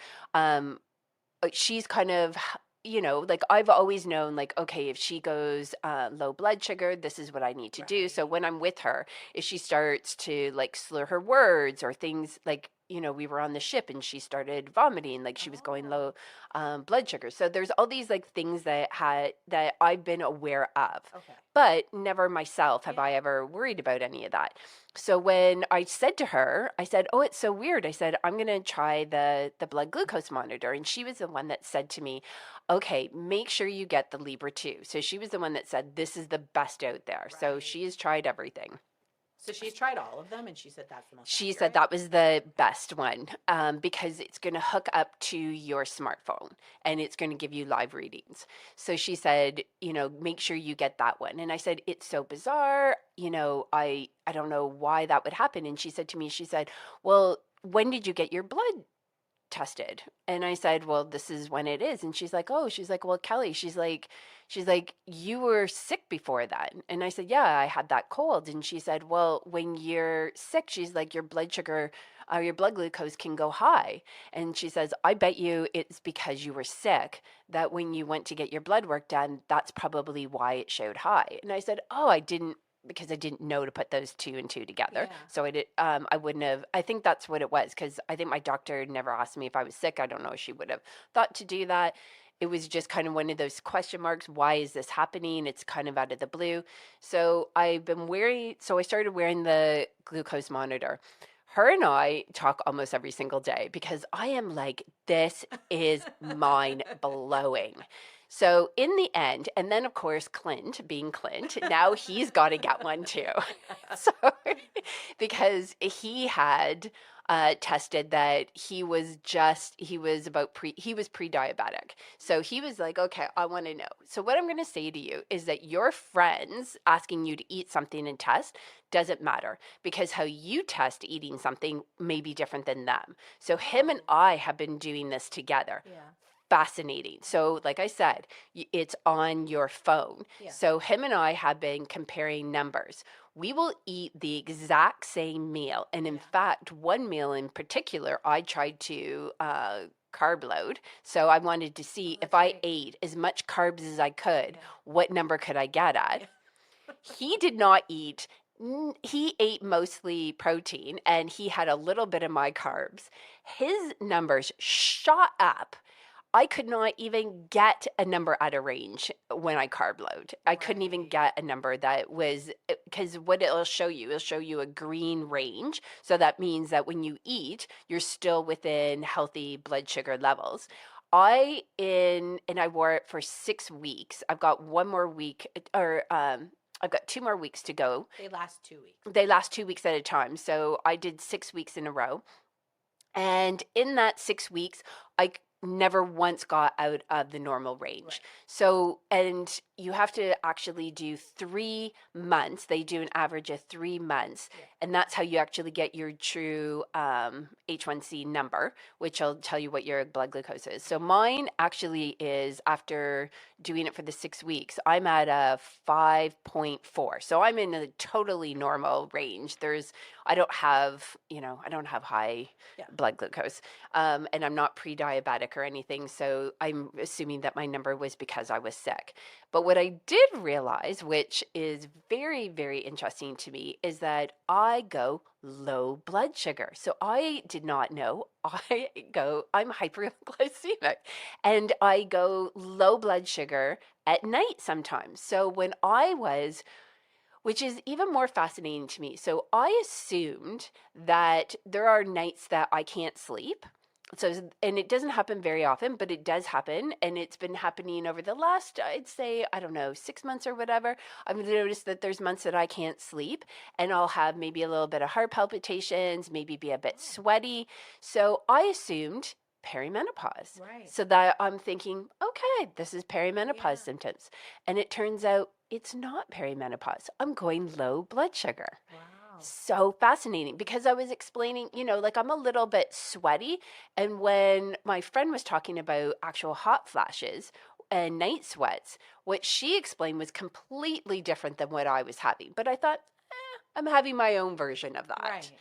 she's kind of like I've always known like, okay, if she goes low blood sugar, this is what I need to do. So Right. when I'm with her, if she starts to like slur her words or things like, we were on the ship and she started vomiting, like she was going low blood sugar. So there's all these like things that I've been aware of, Okay. but never myself have Yeah. I ever worried about any of that. So when I said to her, I said, "Oh, it's so weird." I said, "I'm going to try the blood glucose monitor." And she was the one that said to me, "Okay, make sure you get the Libra 2." So she was the one that said, "This is the best out there." So Right. she has tried everything. So she's tried all of them and she said that's the most She accurate? said that was the best one because it's going to hook up to your smartphone and it's going to give you live readings. So she said, make sure you get that one. And I said, "It's so bizarre. I don't know why that would happen." And she said to me, she said, "Well, when did you get your blood tested?" And I said, "Well, this is when it is." And she's like, "Oh," she's like, "Well, Kelly," she's like, "You were sick before that." And I said, "Yeah, I had that cold." And she said, "Well, when you're sick," she's like, "your blood sugar, your blood glucose can go high." And she says, "I bet you it's because you were sick that when you went to get your blood work done, that's probably why it showed high." And I said, "Oh, I didn't." Because I didn't know to put those two and two together. Yeah. So I did. I wouldn't have. I think that's what it was. Because I think my doctor never asked me if I was sick. I don't know if she would have thought to do that. It was just kind of one of those question marks. Why is this happening? It's kind of out of the blue. So I've been wearing. So I started wearing the glucose monitor. Her and I talk almost every single day because I am like, this is mind blowing. So in the end, and then of course Clint, being Clint, now he's got to get one too. So because he had tested that he was pre-diabetic. So he was like, "Okay, I want to know." So what I'm going to say to you is that your friends asking you to eat something and test doesn't matter because how you test eating something may be different than them. So him and I have been doing this together. Yeah. Fascinating. So like I said, it's on your phone. Yeah. So him and I have been comparing numbers. We will eat the exact same meal. And in fact, one meal in particular, I tried to carb load. So I wanted to see if I ate as much carbs as I could, what number could I get at? He did not eat. He ate mostly protein and he had a little bit of my carbs. His numbers shot up. I could not even get a number out of range when I carb load. I couldn't even Right. get a number that was, because what it'll show you a green range. So that means that when you eat, you're still within healthy blood sugar levels. And I wore it for 6 weeks. I've got one more week, or I've got 2 more weeks to go. They last 2 weeks. They last 2 weeks at a time. So I did 6 weeks in a row. And in that 6 weeks, I never once got out of the normal range. Right. So, and you have to actually do 3 months. They do an average of 3 months. Yeah. And that's how you actually get your true H1C number, which will tell you what your blood glucose is. So mine actually is, after doing it for the 6 weeks, I'm at a 5.4. So I'm in a totally normal range. I don't have high Yeah. blood glucose. And I'm not pre-diabetic or anything. So I'm assuming that my number was because I was sick. But what I did realize, which is very, very interesting to me, is that I go low blood sugar. So I did not know. I'm hyperglycemic, and I go low blood sugar at night sometimes. So which is even more fascinating to me. So I assumed that there are nights that I can't sleep. So, and it doesn't happen very often, but it does happen. And it's been happening over the last, I'd say, I don't know, 6 months or whatever. I've noticed that there's months that I can't sleep, and I'll have maybe a little bit of heart palpitations, maybe be a bit sweaty. So I assumed perimenopause. Right. So that I'm thinking, okay, this is perimenopause Yeah. symptoms. And it turns out it's not perimenopause. I'm going low blood sugar. Wow. So fascinating, because I was explaining, like I'm a little bit sweaty. And when my friend was talking about actual hot flashes and night sweats, what she explained was completely different than what I was having. But I thought, I'm having my own version of that. Right.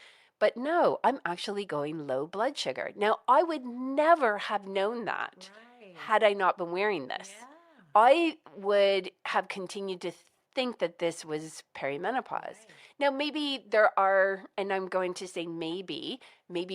But no, I'm actually going low blood sugar. Now, I would never have known that Right. had I not been wearing this. Yeah. I would have continued to think that this was perimenopause. Right. Now, maybe there are, and I'm going to say maybe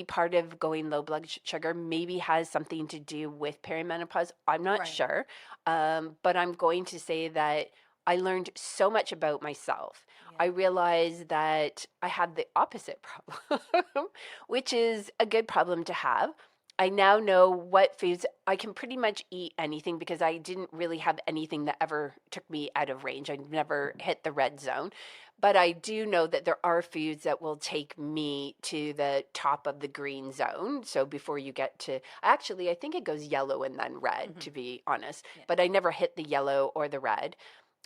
part of going low blood sugar maybe has something to do with perimenopause. I'm not Right. sure. But I'm going to say that I learned so much about myself. Yeah. I realized that I had the opposite problem, which is a good problem to have. I now know what foods I can pretty much eat anything, because I didn't really have anything that ever took me out of range. I never hit the red zone. But I do know that there are foods that will take me to the top of the green zone. So before you get to, actually, I think it goes yellow and then red, to be honest. Yeah. But I never hit the yellow or the red.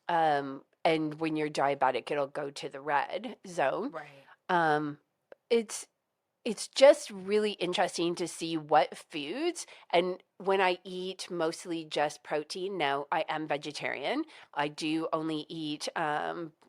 And when you're diabetic, it'll go to the red zone. Right. It's just really interesting to see what foods, and when I eat mostly just protein. Now, I am vegetarian. I do only eat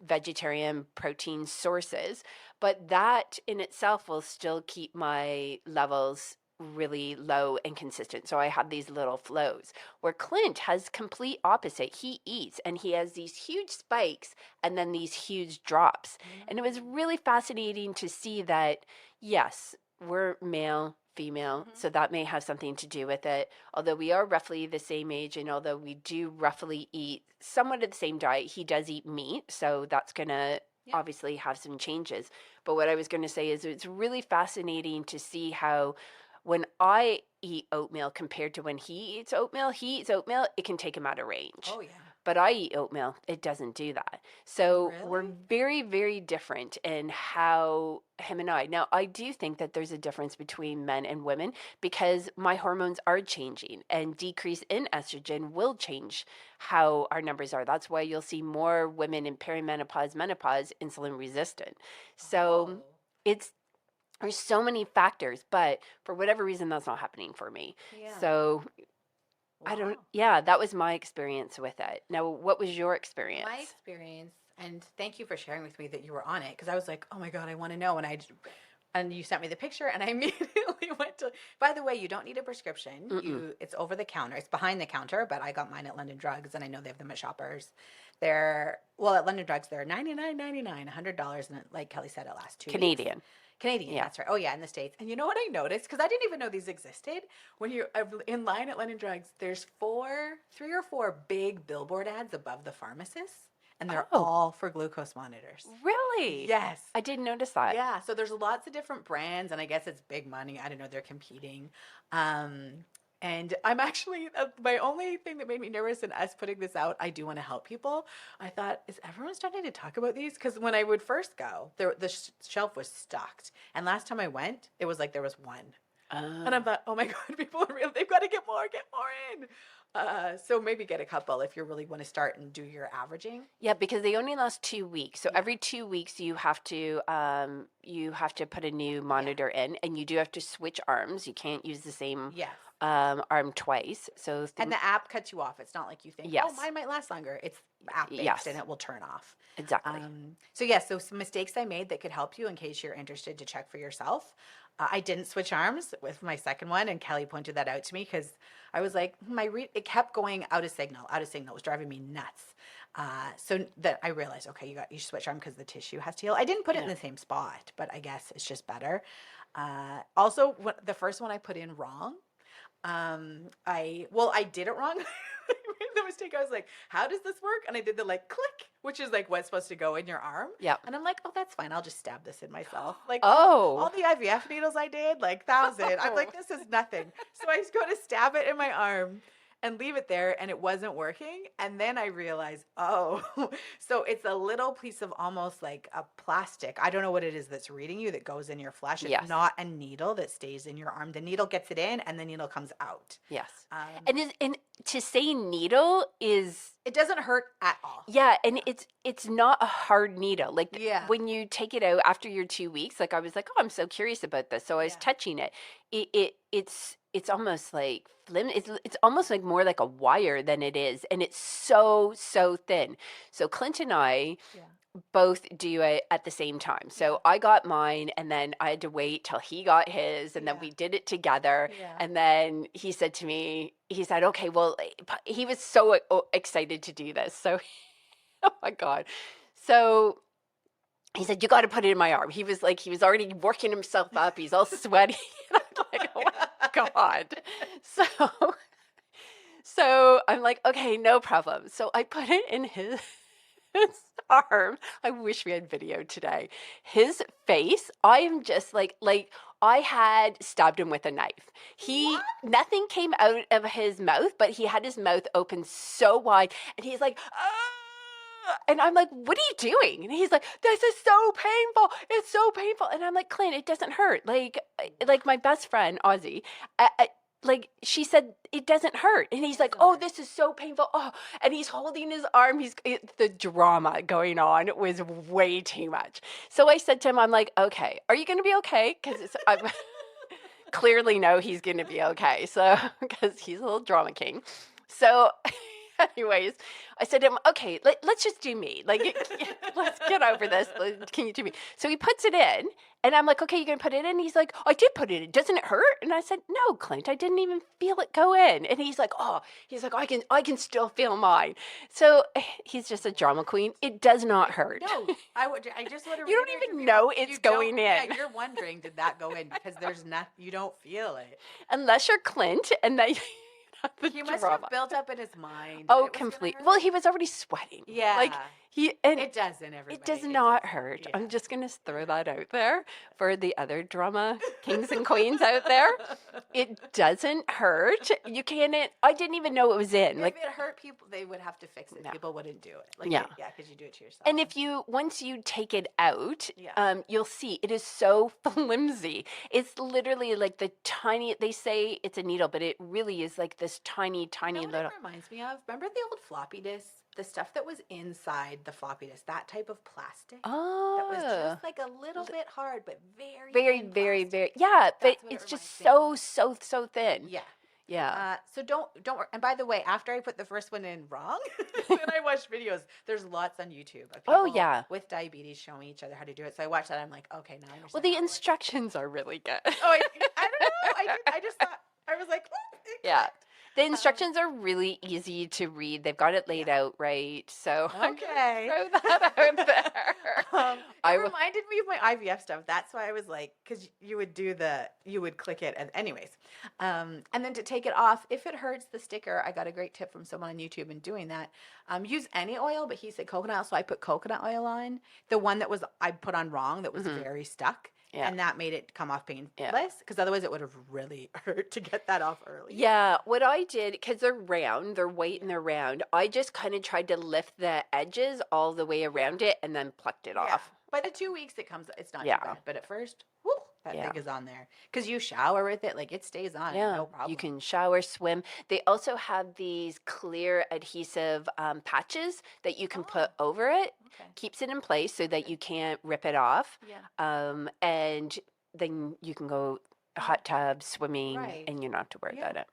vegetarian protein sources, but that in itself will still keep my levels really low and consistent. So I have these little flows, where Clint has complete opposite. He eats and he has these huge spikes and then these huge drops. And it was really fascinating to see that, yes, we're male, female, so that may have something to do with it. Although we are roughly the same age, and although we do roughly eat somewhat of the same diet, he does eat meat, so that's going to obviously have some changes. But what I was going to say is, it's really fascinating to see how when I eat oatmeal compared to when he eats oatmeal, it can take him out of range. Oh yeah. But I eat oatmeal, it doesn't do that. So we're Really? very, very different in how him and I. Now, I do think that there's a difference between men and women, because my hormones are changing, and decrease in estrogen will change how our numbers are. That's why you'll see more women in perimenopause, menopause, insulin resistant. So there's so many factors, but for whatever reason, that's not happening for me. Yeah. So Wow. that was my experience with it. Now, what was your experience? My experience, and thank you for sharing with me that you were on it, because I was like, oh my God, I want to know. And you sent me the picture, and I immediately went to, by the way, you don't need a prescription. It's over the counter. It's behind the counter, but I got mine at London Drugs, and I know they have them at Shoppers. At London Drugs, they're $99.99, $100, and like Kelly said, it lasts 2 weeks. Canadian. Canadian, Yeah. that's right. Oh, yeah, in the States. And you know what I noticed? Because I didn't even know these existed. When you're in line at London Drugs, there's 3 or 4 big billboard ads above the pharmacists, and they're Oh. all for glucose monitors. Really? Yes. I didn't notice that. Yeah, so there's lots of different brands, and I guess it's big money. I don't know, they're competing. And I'm actually, my only thing that made me nervous in us putting this out, I do want to help people. I thought, is everyone starting to talk about these? Because when I would first go, the shelf was stocked. And last time I went, it was like there was one. And I thought, oh my God, people are real. They've got to get more in. So maybe get a couple if you really want to start and do your averaging. Yeah, because they only last 2 weeks. So every 2 weeks you have to put a new monitor in, and you do have to switch arms. You can't use the same Yes. arm twice. So And the app cuts you off. It's not like you think, Yes. oh, mine might last longer. It's app-based Yes. and it will turn off. exactly. So some mistakes I made that could help you in case you're interested to check for yourself. I didn't switch arms with my second one, and Kelly pointed that out to me because I was like, it kept going out of signal. It was driving me nuts. So that I realized, okay, you switch arm because the tissue has to heal. I didn't put it in the same spot, but I guess it's just better. Also, the first one I put in wrong. I did it wrong. I made the mistake. I was like, how does this work? And I did the click, which is like what's supposed to go in your arm. Yeah. And I'm like, oh, that's fine. I'll just stab this in myself. Like, Oh. all the IVF needles I did, 1,000. I'm like, this is nothing. So I just go to stab it in my arm and leave it there, and it wasn't working. And then I realized, oh, so it's a little piece of almost like a plastic. I don't know what it is that's reading you that goes in your flesh. It's Yes. not a needle that stays in your arm. The needle gets it in, and the needle comes out. Yes. Um, And to say needle is It doesn't hurt at all. yeah, and it's not a hard needle. Like Yeah. when you take it out after your 2 weeks, like I was like, oh, I'm so curious about this. So I was Yeah. touching it. It's almost like it's almost like more like a wire than it is, and it's so thin. So Clint and I Yeah. both do it at the same time. So I got mine, and then I had to wait till he got his, and then Yeah. we did it together. Yeah. And then he said to me, he said, okay, well, he was so excited to do this. So, oh my God. So he said, you got to put it in my arm. He was already working himself up. He's all sweaty. And I'm like, oh my God. So I'm like, okay, no problem. So I put it in his arm. I wish we had video today. His face, I am just like I had stabbed him with a knife. Nothing came out of his mouth, but he had his mouth open so wide, and he's like, "Ah!" And I'm like, what are you doing? And he's like, this is so painful. It's so painful. And I'm like, Clint, it doesn't hurt. Like my best friend, Ozzy, she said, it doesn't hurt. And he's like, oh, this is so painful. Oh, and he's holding his arm. The drama going on was way too much. So I said to him, I'm like, okay, are you going to be okay? Because I clearly know he's going to be okay. So, because he's a little drama king. So anyways, I said to him, okay, let's just do me. Let's get over this. Can you do me? So he puts it in, and I'm like, okay, you're going to put it in? He's like, I did put it in. Doesn't it hurt? And I said, no, Clint, I didn't even feel it go in. And he's like, I can still feel mine. So he's just a drama queen. It does not hurt. No, I just want to. You don't even know it's going in. Yeah, you're wondering, did that go in? Because you don't feel it. Unless you're Clint, and then He must have built up in his mind. Oh, complete. Well, he was already sweating. Yeah. It doesn't, everybody. It does not hurt. Yeah. I'm just going to throw that out there for the other drama kings and queens out there. It doesn't hurt. You can't. I didn't even know it was in. If it hurt people, they would have to fix it. No. People wouldn't do it. Yeah, because you do it to yourself. And once you take it out, you'll see it is so flimsy. It's literally like the tiny. They say it's a needle, but it really is like this tiny little. It reminds me of. Remember the old floppy disks? The stuff that was inside the floppy disk, that type of plastic. Oh. That was just like a little bit hard, but very. Yeah, but it's just so thin. Yeah. Yeah. So don't worry. And by the way, after I put the first one in wrong, then I watched videos. There's lots on YouTube of people with diabetes showing each other how to do it. So I watched that. I'm like, okay, now I understand. Well, the instructions are really good. Oh, I don't know. I just thought, I was like, yeah. The instructions are really easy to read. They've got it laid out right. So I'm gonna Okay. throw that out there. It I w- reminded me of my IVF stuff. That's why I was like, because you would click it, and anyways, and then to take it off, if it hurts the sticker, I got a great tip from someone on YouTube in doing that. Use any oil, but he said coconut oil, so I put coconut oil on. The one that was I put on wrong that was very stuck. Yeah. And that made it come off painless, Yeah. because otherwise it would have really hurt to get that off early. Yeah, what I did, because they're round, they're white and they're round, I just kind of tried to lift the edges all the way around it and then plucked it off. By the 2 weeks it comes, it's not Yeah. too bad. But at first, whoo, that Yeah. thing is on there. Because you shower with it, like it stays on, Yeah, no problem. you can shower, swim. They also have these clear adhesive patches that you can put over it. Okay. Keeps it in place so that you can't rip it off. Yeah. And then you can go hot tub, swimming, Right. and you don't have to worry about it.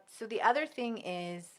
So the other thing is,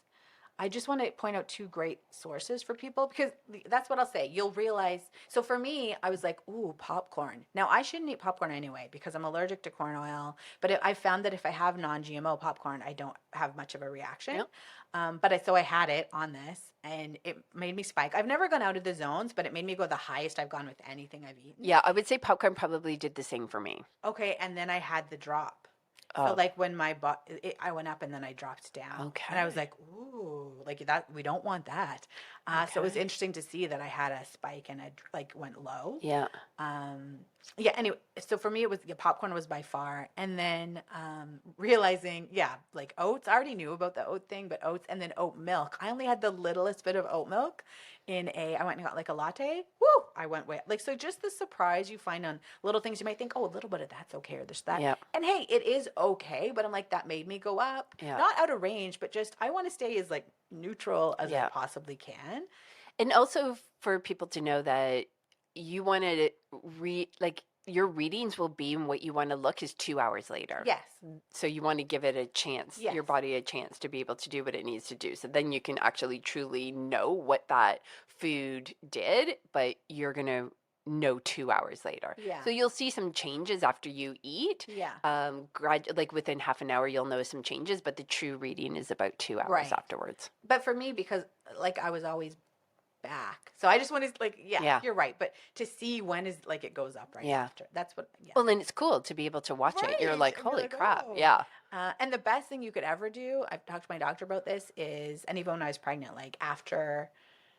I just want to point out two great sources for people, because that's what I'll say. You'll realize. So for me, I was like, ooh, popcorn. Now, I shouldn't eat popcorn anyway because I'm allergic to corn oil. But I found that if I have non-GMO popcorn, I don't have much of a reaction. Yep. So I had it on this, and it made me spike. I've never gone out of the zones, but it made me go the highest I've gone with anything I've eaten. Yeah, I would say popcorn probably did the same for me. Okay, and then I had the drop. So like when I went up and then I dropped down. Okay. And I was like, ooh, like that, we don't want that. So it was interesting to see that I had a spike and it like went low. Yeah. Yeah, anyway, so for me it was, popcorn was by far. And then realizing, like oats, I already knew about the oat thing, but oats and then oat milk. I only had the littlest bit of oat milk I went and got like a latte. Woo! I went way, like, so just the surprise you find on little things, you might think, oh, a little bit of that's okay, or there's that. Yeah. And hey, it is okay, but I'm like, that made me go up. Yeah. Not out of range, but just, I want to stay as like neutral as I possibly can. And also for people to know that you want to your readings will be what you want to look is 2 hours later. Yes. So you want to give it a chance, your body a chance to be able to do what it needs to do. So then you can actually truly know what that food did, but you're going to know 2 hours later. Yeah. So you'll see some changes after you eat. Yeah. Like within half an hour, you'll notice some changes, but the true reading is about 2 hours afterwards. But for me, because like I was always back, so I just want to like, you're right. But to see when is like it goes up after. That's what. Yeah. Well, then it's cool to be able to watch it. You're like, holy crap. Yeah. And the best thing you could ever do, I've talked to my doctor about this, is, and even when I was pregnant, like after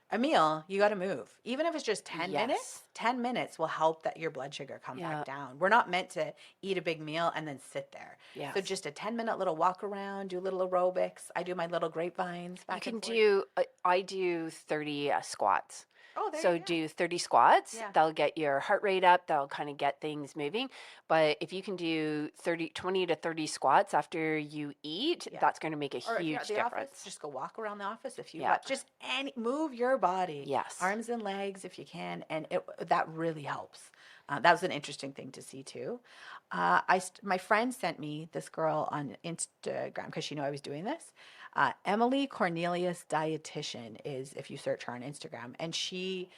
a meal, you got to move. Even if it's just 10 minutes, 10 minutes will help that your blood sugar come back down. We're not meant to eat a big meal and then sit there. Yes. So just a 10-minute little walk around, do little aerobics. I do my little grapevines back and forth. I do 30 squats. Oh, there So you go. do 30 squats. Yeah. That'll get your heart rate up. That'll kind of get things moving. But if you can do 20 to 30 squats after you eat, that's going to make a Or if you're huge at the difference. office, just go walk around the office if you Yeah. want. Just move your body. Yes. Arms and legs if you can, and that really helps. That was an interesting thing to see too. My friend sent me this girl on Instagram because she knew I was doing this. Emily Cornelius Dietitian is, if you search her on Instagram, and she,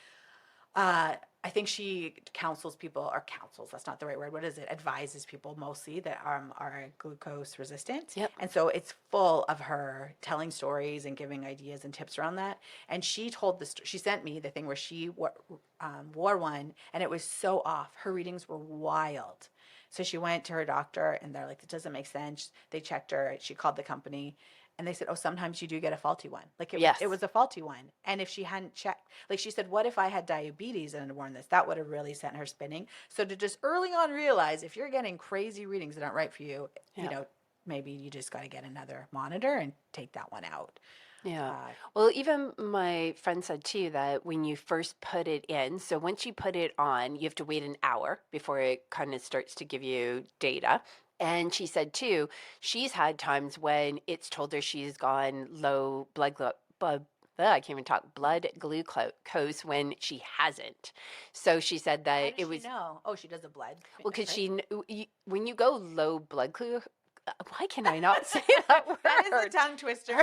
I think she counsels people, or counsels, that's not the right word. What is it? Advises people mostly that are glucose resistant. Yep. And so it's full of her telling stories and giving ideas and tips around that. And she told she sent me the thing where she wore one, and it was so off. Her readings were wild. So she went to her doctor, and they're like, "It doesn't make sense." They checked her. She called the company. And they said, oh, sometimes you do get a faulty one. Like it was a faulty one. And if she hadn't checked, like she said, what if I had diabetes and had worn this? That would have really sent her spinning. So to just early on realize if you're getting crazy readings that aren't right for you, you know, maybe you just got to get another monitor and take that one out. Yeah. Well, even my friend said too that when you first put it in, so once you put it on, you have to wait an hour before it kind of starts to give you data. And she said too, she's had times when it's told her she's gone low blood I can't even talk, blood glucose when she hasn't. So she said that How does she know? Oh, she does a blood. well, because when you go low blood glucose, why can I not say that word? That is a tongue twister.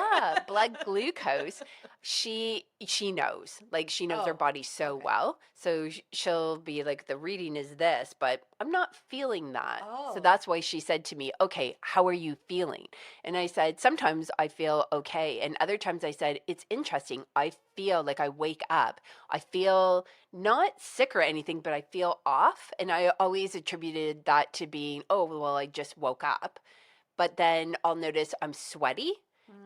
Blood glucose. She knows, like she knows her body so well. So she'll be like, the reading is this, but I'm not feeling that. Oh. So that's why she said to me, okay, how are you feeling? And I said, sometimes I feel okay. And other times I said, it's interesting. I feel like I wake up. I feel not sick or anything, but I feel off. And I always attributed that to being, oh, well, I just woke up. But then I'll notice I'm sweaty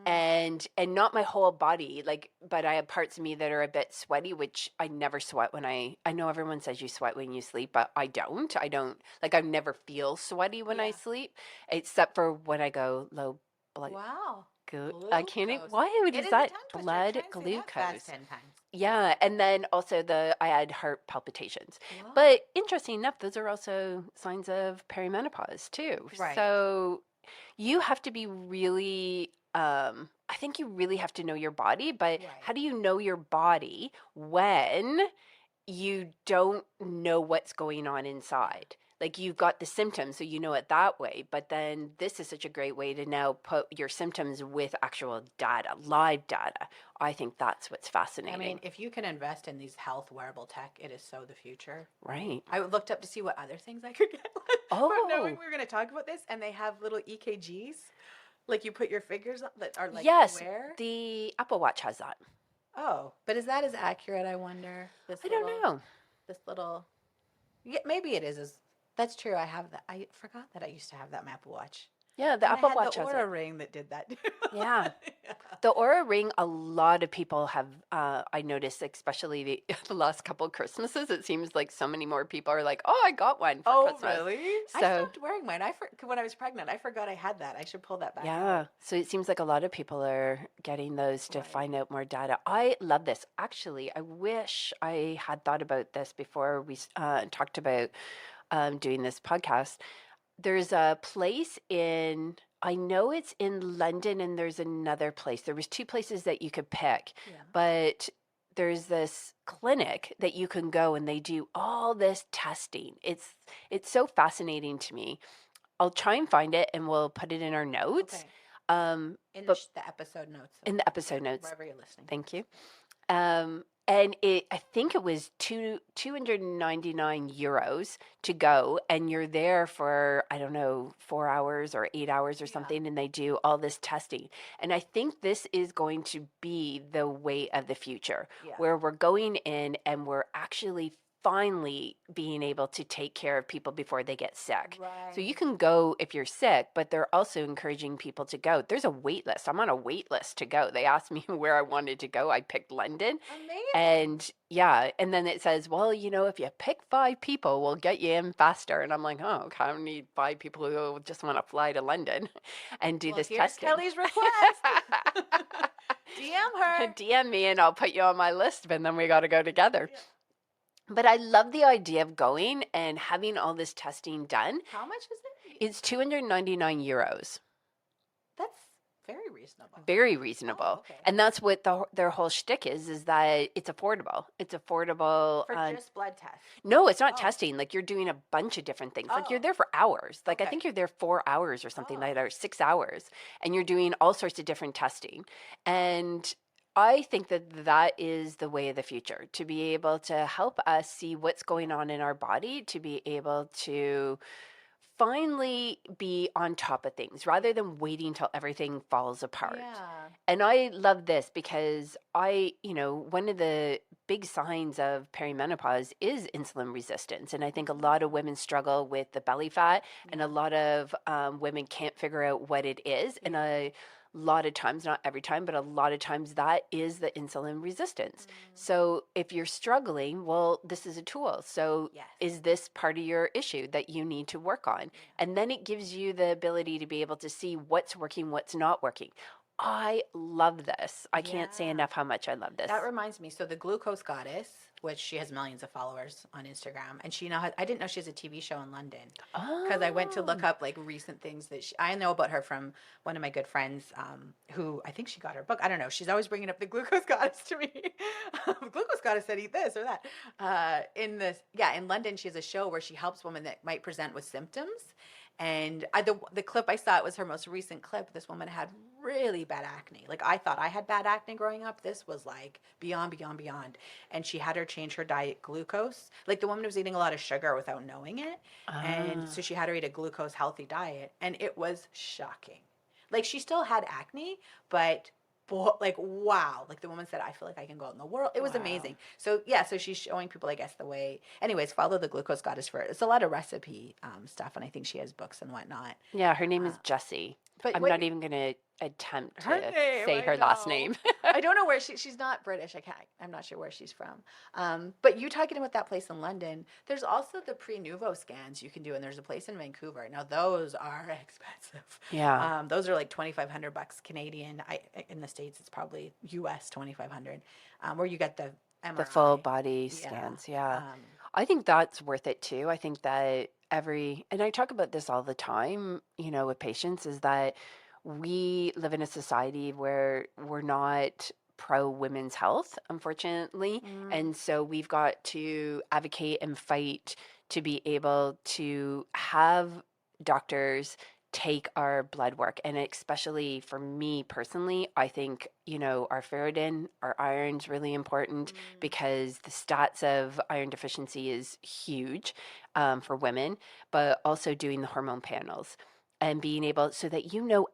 and not my whole body, like, but I have parts of me that are a bit sweaty, which I never sweat when I know everyone says you sweat when you sleep, but I don't like, I never feel sweaty when I sleep, except for when I go low blood. Wow. I can't even, Glucose. why It is is a that tongue twister. blood Try and say that glucose? fast 10 times. Yeah, and then also I had heart palpitations. Whoa. But interesting enough, those are also signs of perimenopause too. Right. So you have to be really, I think you really have to know your body, but Right. how do you know your body when you don't know what's going on inside? Like, you've got the symptoms, so you know it that way. But then this is such a great way to now put your symptoms with actual data, live data. I think that's what's fascinating. I mean, if you can invest in these health wearable tech, it is so the future. Right. I looked up to see what other things I could get. Oh. But knowing we were going to talk about this, and they have little EKGs, like you put your fingers on, that are like Yes, where? the Apple Watch has that. Oh, but is that as accurate? I wonder. I don't know. This little, yeah, maybe it is. That's true. I have that. I forgot that I used to have that Apple Watch. Yeah, the And Apple I had Watch the has Aura it. ring that did that. Yeah. The Aura Ring, a lot of people have, I noticed, especially the last couple of Christmases, it seems like so many more people are like, oh, I got one for Christmas. Really? I So, stopped wearing mine. When I was pregnant, I forgot I had that. I should pull that back yeah. out. So it seems like a lot of people are getting those to Right. find out more data. I love this. Actually, I wish I had thought about this before we talked about doing this podcast. There's a place I know it's in London, and there's another place. There was two places that you could pick, Yeah. but there's this clinic that you can go and they do all this testing. It's so fascinating to me. I'll try and find it and we'll put it in our notes. Okay. In But the episode notes. in the episode notes. Wherever you're listening. Thank you. And I think it was 299 euros to go, and you're there for, I don't know, 4 hours or 8 hours or something, and they do all this testing. And I think this is going to be the way of the future, where we're going in and we're actually finally being able to take care of people before they get sick. Right. So you can go if you're sick, but they're also encouraging people to go. There's a wait list. I'm on a wait list to go. They asked me where I wanted to go. I picked London. Amazing. And yeah, and then it says, well, if you pick 5 people, we'll get you in faster. And I'm like, oh, okay, I don't need 5 people who just want to fly to London and do this here's testing. Kelly's request. DM her. DM me and I'll put you on my list, and then we got to go together. Yeah. But I love the idea of going and having all this testing done. How much is it? It's 299 euros. That's very reasonable. Very reasonable. Oh, okay. And that's what their whole shtick is that it's affordable. It's affordable. For just blood tests. No, it's not Oh. testing. Like, you're doing a bunch of different things. Like, you're Oh. there for hours. Like, I Okay. think you're there 4 hours or something Oh. like that, or 6 hours. And you're doing all sorts of different testing. And I think that is the way of the future, to be able to help us see what's going on in our body, to be able to finally be on top of things rather than waiting till everything falls apart. Yeah. And I love this because one of the big signs of perimenopause is insulin resistance. And I think a lot of women struggle with the belly fat, and a lot of women can't figure out what it is. And a lot of times, not every time, but a lot of times that is the insulin resistance. So if you're struggling, well, this is a tool. So Yes. is this part of your issue that you need to work on? And then it gives you the ability to be able to see what's working, what's not working. I love this. I can't say Yeah. enough how much I love this. That reminds me. So the Glucose Goddess, which she has millions of followers on Instagram, and she now I didn't know she has a TV show in London, because I went to look up like recent things that I know about her from one of my good friends, who I think she got her book. I don't know. She's always bringing up the Glucose Goddess to me. Glucose Goddess said eat this or that. In London, she has a show where she helps women that might present with symptoms. And the clip I saw, it was her most recent clip. This woman had really bad acne. Like, I thought I had bad acne growing up. This was like beyond, beyond, beyond. And she had her change her diet glucose. Like, the woman was eating a lot of sugar without knowing it. And Ah. so she had her eat a glucose healthy diet. And it was shocking. Like, she still had acne, but like, wow. Like, the woman said, I feel like I can go out in the world. It was Wow. amazing. So yeah, so she's showing people, I guess, the way. Anyways, follow the glucose goddess for it. It's a lot of recipe stuff, and I think she has books and whatnot. Yeah, her name is Jessie. But I'm what not even going to attempt her to name? say I her last know. name. I don't know where she's not British. I'm not sure where she's from. But you talking about that place in London? There's also the pre-nuvo scans you can do, and there's a place in Vancouver. Now those are expensive. Yeah. Those are like $2,500 Canadian. In the States it's probably US 2,500. Where you get the MRI. The full body Yeah. scans. Yeah. Um, I think that's worth it too. I think that and I talk about this all the time, with patients, is that we live in a society where we're not pro women's health, unfortunately. And so we've got to advocate and fight to be able to have doctors take our blood work. And especially for me personally, I think, our ferritin, our iron's really important because the stats of iron deficiency is huge for women, but also doing the hormone panels and being able so that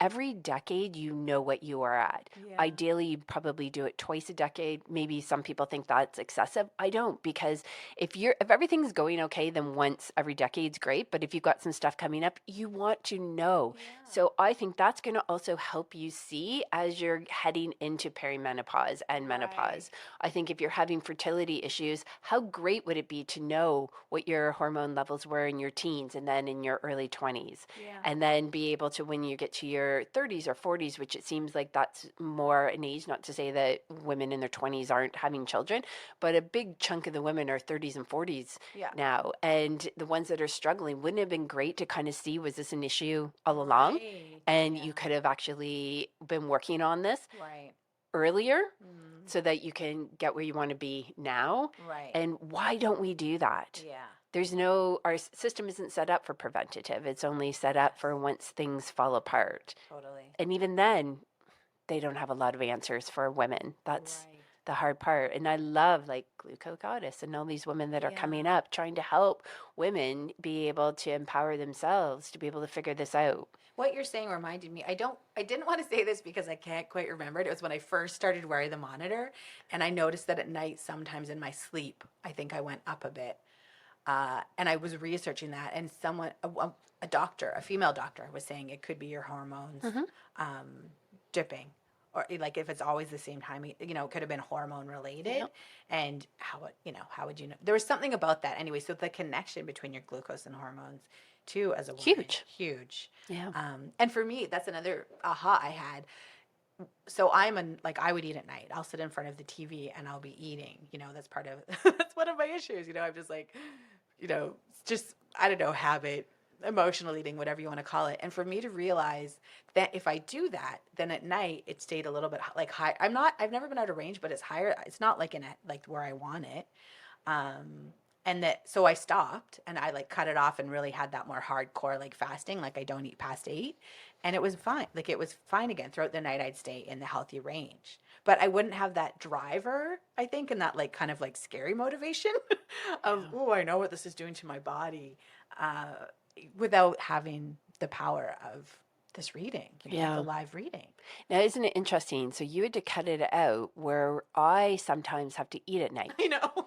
every decade what you are at. Yeah. Ideally, you probably do it twice a decade. Maybe some people think that's excessive. I don't, because if everything's going okay, then once every decade's great. But if you've got some stuff coming up, you want to know. Yeah. So I think that's going to also help you see as you're heading into perimenopause and menopause. Right. I think if you're having fertility issues, how great would it be to know what your hormone levels were in your teens and then in your early 20s? Yeah. And then be able to, when you get to your 30s or 40s, which it seems like that's more an age, not to say that women in their 20s aren't having children, but a big chunk of the women are 30s and 40s Yeah. now. And the ones that are struggling, wouldn't it have been great to kind of see, was this an issue all along? Right. And Yeah. you could have actually been working on this Right. earlier Mm. so that you can get where you want to be now. Right. And why don't we do that? Yeah. Our system isn't set up for preventative. It's only set up for once things fall apart. Totally. And even then, they don't have a lot of answers for women. That's Right. the hard part. And I love like Glucose Goddess and all these women that are Yeah. coming up trying to help women be able to empower themselves to be able to figure this out. What you're saying reminded me. I didn't want to say this because I can't quite remember it. It was when I first started wearing the monitor, and I noticed that at night, sometimes in my sleep, I think I went up a bit. And I was researching that, and a doctor, a female doctor, was saying it could be your hormones dipping, or like if it's always the same time, it could have been hormone related. Yep. And how would you know? There was something about that anyway. So the connection between your glucose and hormones, too, as a woman, huge. Yeah. And for me, that's another aha I had. So I would eat at night. I'll sit in front of the TV and I'll be eating. That's part of that's one of my issues. I'm just like, just I don't know, habit, emotional eating, whatever you want to call it. And for me to realize that if I do that, then at night it stayed a little bit like high. I've never been out of range, but it's higher. It's not like like where I want it. So I stopped and I cut it off and really had that more hardcore fasting. Like I don't eat past 8, and it was fine. Like it was fine again throughout the night. I'd stay in the healthy range, but I wouldn't have that driver, I think, and that kind of scary motivation of, oh, I know what this is doing to my body, without having the power of this reading, the live reading. Now, isn't it interesting? So you had to cut it out where I sometimes have to eat at night. I know.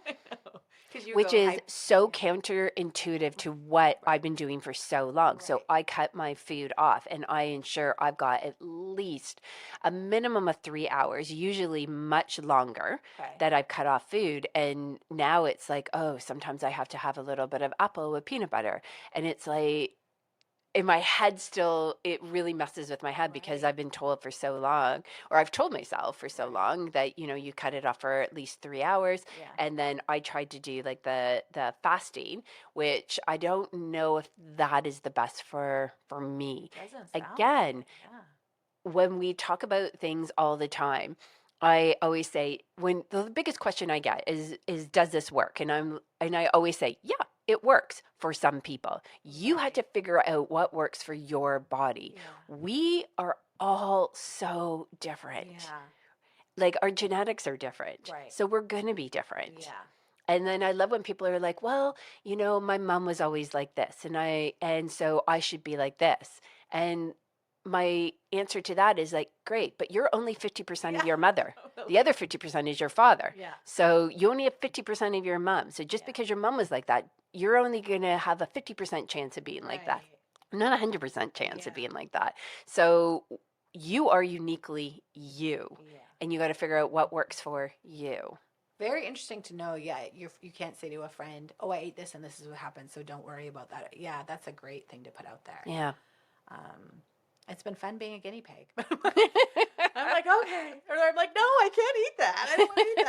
Which is so counterintuitive to what I've been doing for so long. Right. So I cut my food off and I ensure I've got at least a minimum of 3 hours, usually much longer, that I've cut off food. And now it's like, oh, sometimes I have to have a little bit of apple with peanut butter. And it's like, in my head still, it really messes with my head because I've been told for so long, or I've told myself for so long that, you cut it off for at least 3 hours. Yeah. And then I tried to do the fasting, which I don't know if that is the best for me. Doesn't sound Again, yeah. when we talk about things all the time, I always say, when the biggest question I get is does this work? And I always say, yeah, it works for some people. You had to figure out what works for your body. Yeah. We are all so different. Yeah. Like our genetics are different. Right. So we're going to be different. Yeah. And then I love when people are like, well, you know, my mom was always like this and so I should be like this. And my answer to that is like, great, but you're only 50% of Yeah. your mother. Totally. The other 50% is your father. Yeah. So you only have 50% of your mom. So just Yeah. because your mom was like that, you're only going to have a 50% chance of being like that. Not a 100% chance of Yeah. being like that. So you are uniquely you. Yeah. And you got to figure out what works for you. Very interesting to know. Yeah, you can't say to a friend, "Oh, I ate this and this is what happened, so don't worry about that." Yeah, that's a great thing to put out there. Yeah. It's been fun being a guinea pig. I'm like, okay, or I'm like, no, I can't eat that. I don't want to eat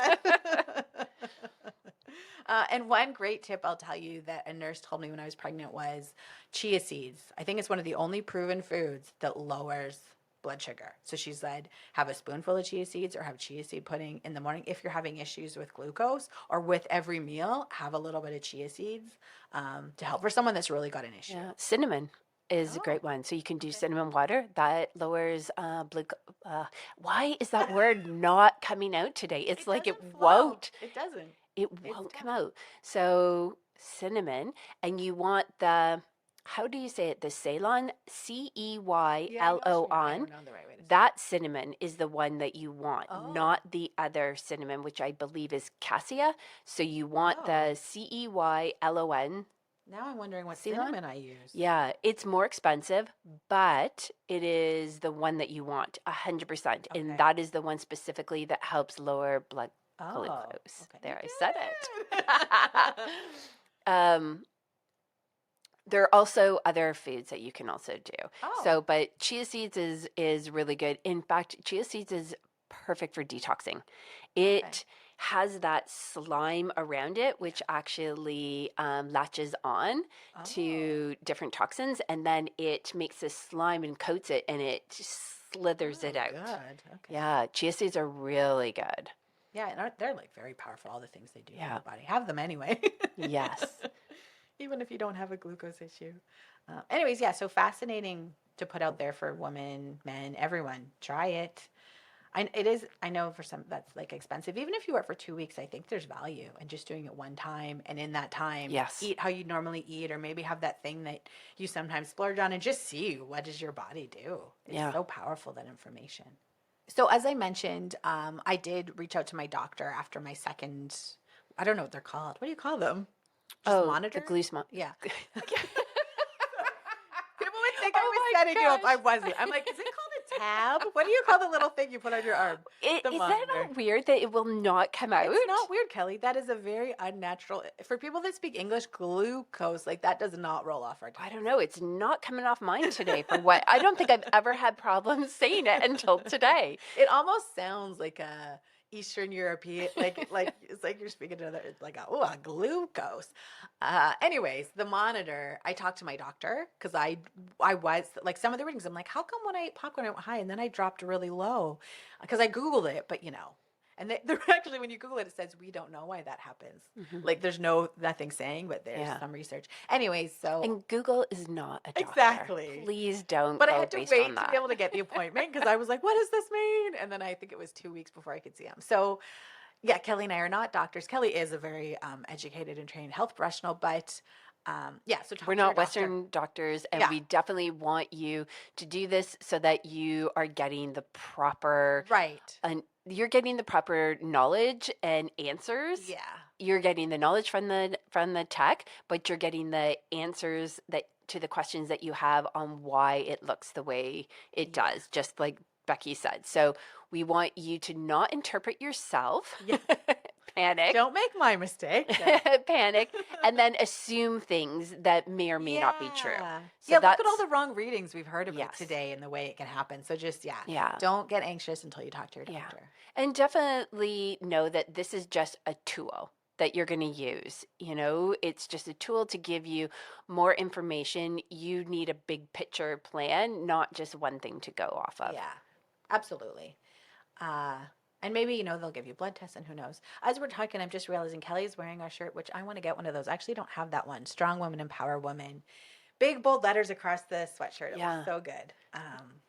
that. And one great tip I'll tell you that a nurse told me when I was pregnant was chia seeds. I think it's one of the only proven foods that lowers blood sugar. So she said, have a spoonful of chia seeds or have chia seed pudding in the morning. If you're having issues with glucose or with every meal, have a little bit of chia seeds to help for someone that's really got an issue. Yeah. Cinnamon is a great one. So you can do cinnamon water that lowers blood. Why is that word not coming out today? It's like it doesn't flow. won't. It doesn't. It won't come out. So cinnamon, and you want the, how do you say it? The Ceylon, Ceylon. I don't know the right way to say it. That cinnamon is the one that you want, Oh. not the other cinnamon, which I believe is cassia. So you want the Ceylon. Now I'm wondering what Ceylon? cinnamon I use. Yeah, it's more expensive, but it is the one that you want, 100%. Okay. And that is the one specifically that helps lower blood Oh, glucose. okay. There, I said it. There are also other foods that you can also do. Oh. So, but chia seeds is really good. In fact, chia seeds is perfect for detoxing. It has that slime around it, which actually latches on to different toxins, and then it makes this slime and coats it, and it slithers it out. Good. Okay. Yeah, chia seeds are really good. Yeah, and they're like very powerful. All the things they do Yeah. for the body. Have them anyway. Yes. Even if you don't have a glucose issue. Anyways, yeah. So fascinating to put out there for women, men, everyone. Try it. I know for some that's like expensive. Even if you work for 2 weeks, I think there's value in just doing it one time. And in that time, Yes. eat how you normally eat, or maybe have that thing that you sometimes splurge on, and just see what does your body do. It's so powerful, that information. So as I mentioned, I did reach out to my doctor after my second, I don't know what they're called. What do you call them? Just monitor? The glucose Yeah. People would think I was setting you up. I wasn't. I'm like, is it called a tab? What do you call the little thing you put on your arm? Is that monitor. not weird that it will not come out? It's not weird, Kelly. That is a very unnatural. For people that speak English, glucose, like that does not roll off our tongue. I don't know. It's not coming off mine today. For what? I don't think I've ever had problems saying it until today. It almost sounds like a Eastern European, like it's like you're speaking to another, like a glucose. Anyways, the monitor. I talked to my doctor because I was like, some of the readings, I'm like, how come when I ate popcorn I went high and then I dropped really low? Because I googled it, but and they're actually, when you Google it, it says we don't know why that happens. Mhm. Like there's nothing saying, but there's some research. Anyways, so And Google is not a doctor. Exactly. Please don't. but go I had to based wait on to that. be able to get the appointment because I was like, what does this mean? And then I think it was 2 weeks before I could see him. So yeah, Kelly and I are not doctors. Kelly is a very educated and trained health professional, but so talk We're to your not doctor. Western doctors, and Yeah. we definitely want you to do this so that you are getting the proper, Right. and you're getting the proper knowledge and answers. Yeah. You're getting the knowledge from the tech, but you're getting the answers that to the questions that you have on why it looks the way it does, just like Becky said. So we want you to not interpret yourself, Yeah. panic, Don't make my mistake. Yeah. panic, and then assume things that may or may not be true. So Look at that's- all the wrong readings we've heard about Yes. today and the way it can happen. So just, Yeah. don't get anxious until you talk to your Yeah. doctor. And definitely know that this is just a tool that you're going to use. It's just a tool to give you more information. You need a big picture plan, not just one thing to go off of. Yeah, absolutely. And maybe, you know, they'll give you blood tests and who knows. As we're talking, I'm just realizing Kelly's wearing our shirt, which I want to get one of those. I actually don't have that one. Strong woman, empower woman. Big bold letters across the sweatshirt. It Yeah. looks so good.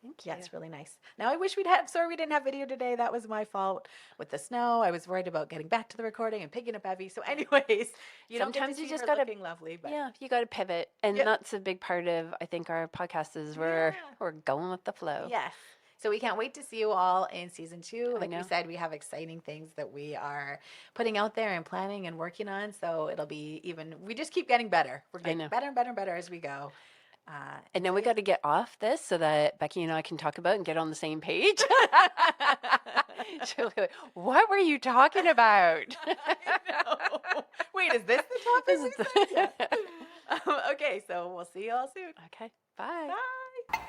Thank Yeah, you. it's really nice. Now I wish we'd had, sorry we didn't have video today. That was my fault with the snow. I was worried about getting back to the recording and picking up Evie. So anyways, you don't get Sometimes to you see just her gotta- looking lovely, but Yeah, you got to pivot, and Yep. that's a big part of I think our podcast is we're going with the flow. yes. So we can't wait to see you all in season 2. Like we know. said, we have exciting things that we are putting out there and planning and working on. So it'll be even, we just keep getting better. We're getting know. better and better and better as we go. And then so we yeah. got to get off this so that Becky and I can talk about and get on the same page. She'll be like, "What were you talking about?" No. Wait, is this the topic? This we is the- said? Yeah. Okay, so we'll see you all soon. Okay, bye. Bye.